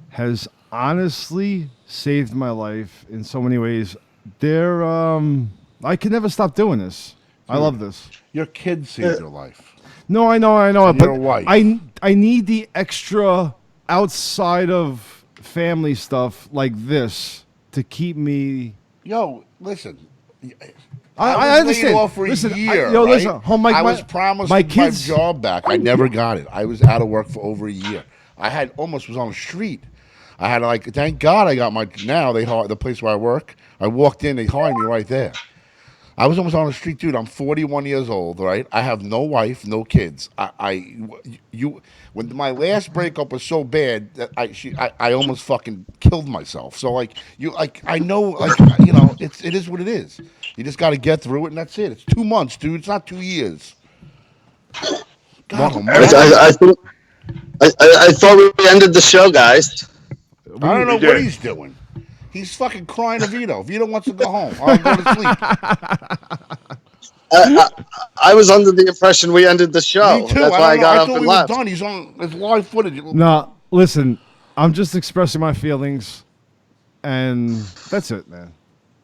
has honestly saved my life in so many ways. I can never stop doing this. I love this. Your kids saved your life. No, I know, And but your wife. I need the extra outside of family stuff like this to keep me. Yo, listen. I was understand. laid off for Listen, a year. yo, right? listen, I was promised my my kids. job back. I never got it. I was out of work for over a year. I had almost was on the street. I had thank God I got my now they hired the place where I work. I walked in, they hired me right there. I was almost on the street, dude. I'm 41 years old, right? I have no wife, no kids. When my last breakup was so bad that I almost fucking killed myself. So I know it is what it is. You just got to get through it, and that's it. It's 2 months, dude. It's not 2 years. God, I thought we ended the show, guys. I don't know what he's doing. He's fucking crying to Vito. Vito wants to go home. I'll go to sleep. I was under the impression we ended the show. Me too. That's why I got up thought and we were left. done. He's on his live footage. No, listen, I'm just expressing my feelings, and that's it, man.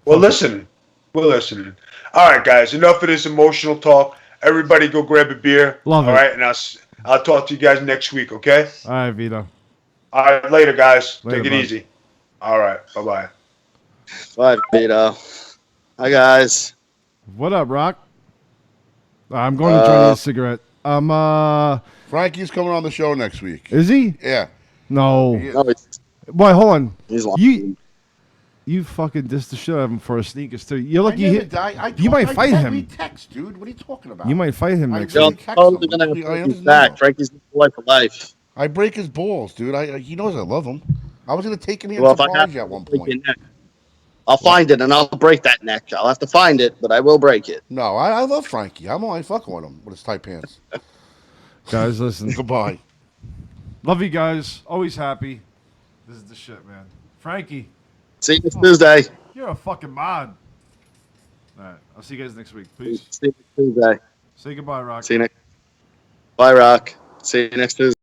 Well, listen. We're listening. All right, guys. Enough of this emotional talk. Everybody go grab a beer. Love it. All right, and I'll talk to you guys next week, okay? All right, Vito. All right, later, guys. Later, Take it bud. easy. All right, bye-bye. Bye, Vito. Hi, guys. What up, Rock? I'm going to join you a cigarette. Frankie's coming on the show next week. Is he? Yeah. No. No, Boy, hold on. he's lying. You fucking dissed the shit out of him for a sneakers too. You're I lucky never hit. died. You might fight him. We text, dude. What are you talking about? You might fight him I next really week. text Totally him. gonna have I Frankie's understand. back. Frankie's the boy for life. I break his balls, dude. He knows I love him. I was gonna take him here Well, and if I surprise have you at one to break your point. neck, I'll find it and I'll break that neck. I'll have to find it, but I will break it. No, I love Frankie. I'm only fucking with him with his tight pants. Guys, listen. Goodbye. Love you guys. Always happy. This is the shit, man. Frankie, See you next Tuesday. you're a fucking mod. All right. I'll see you guys next week. Peace. See you next Tuesday. Say goodbye, Rock. See you next. Bye, Rock. See you next Tuesday.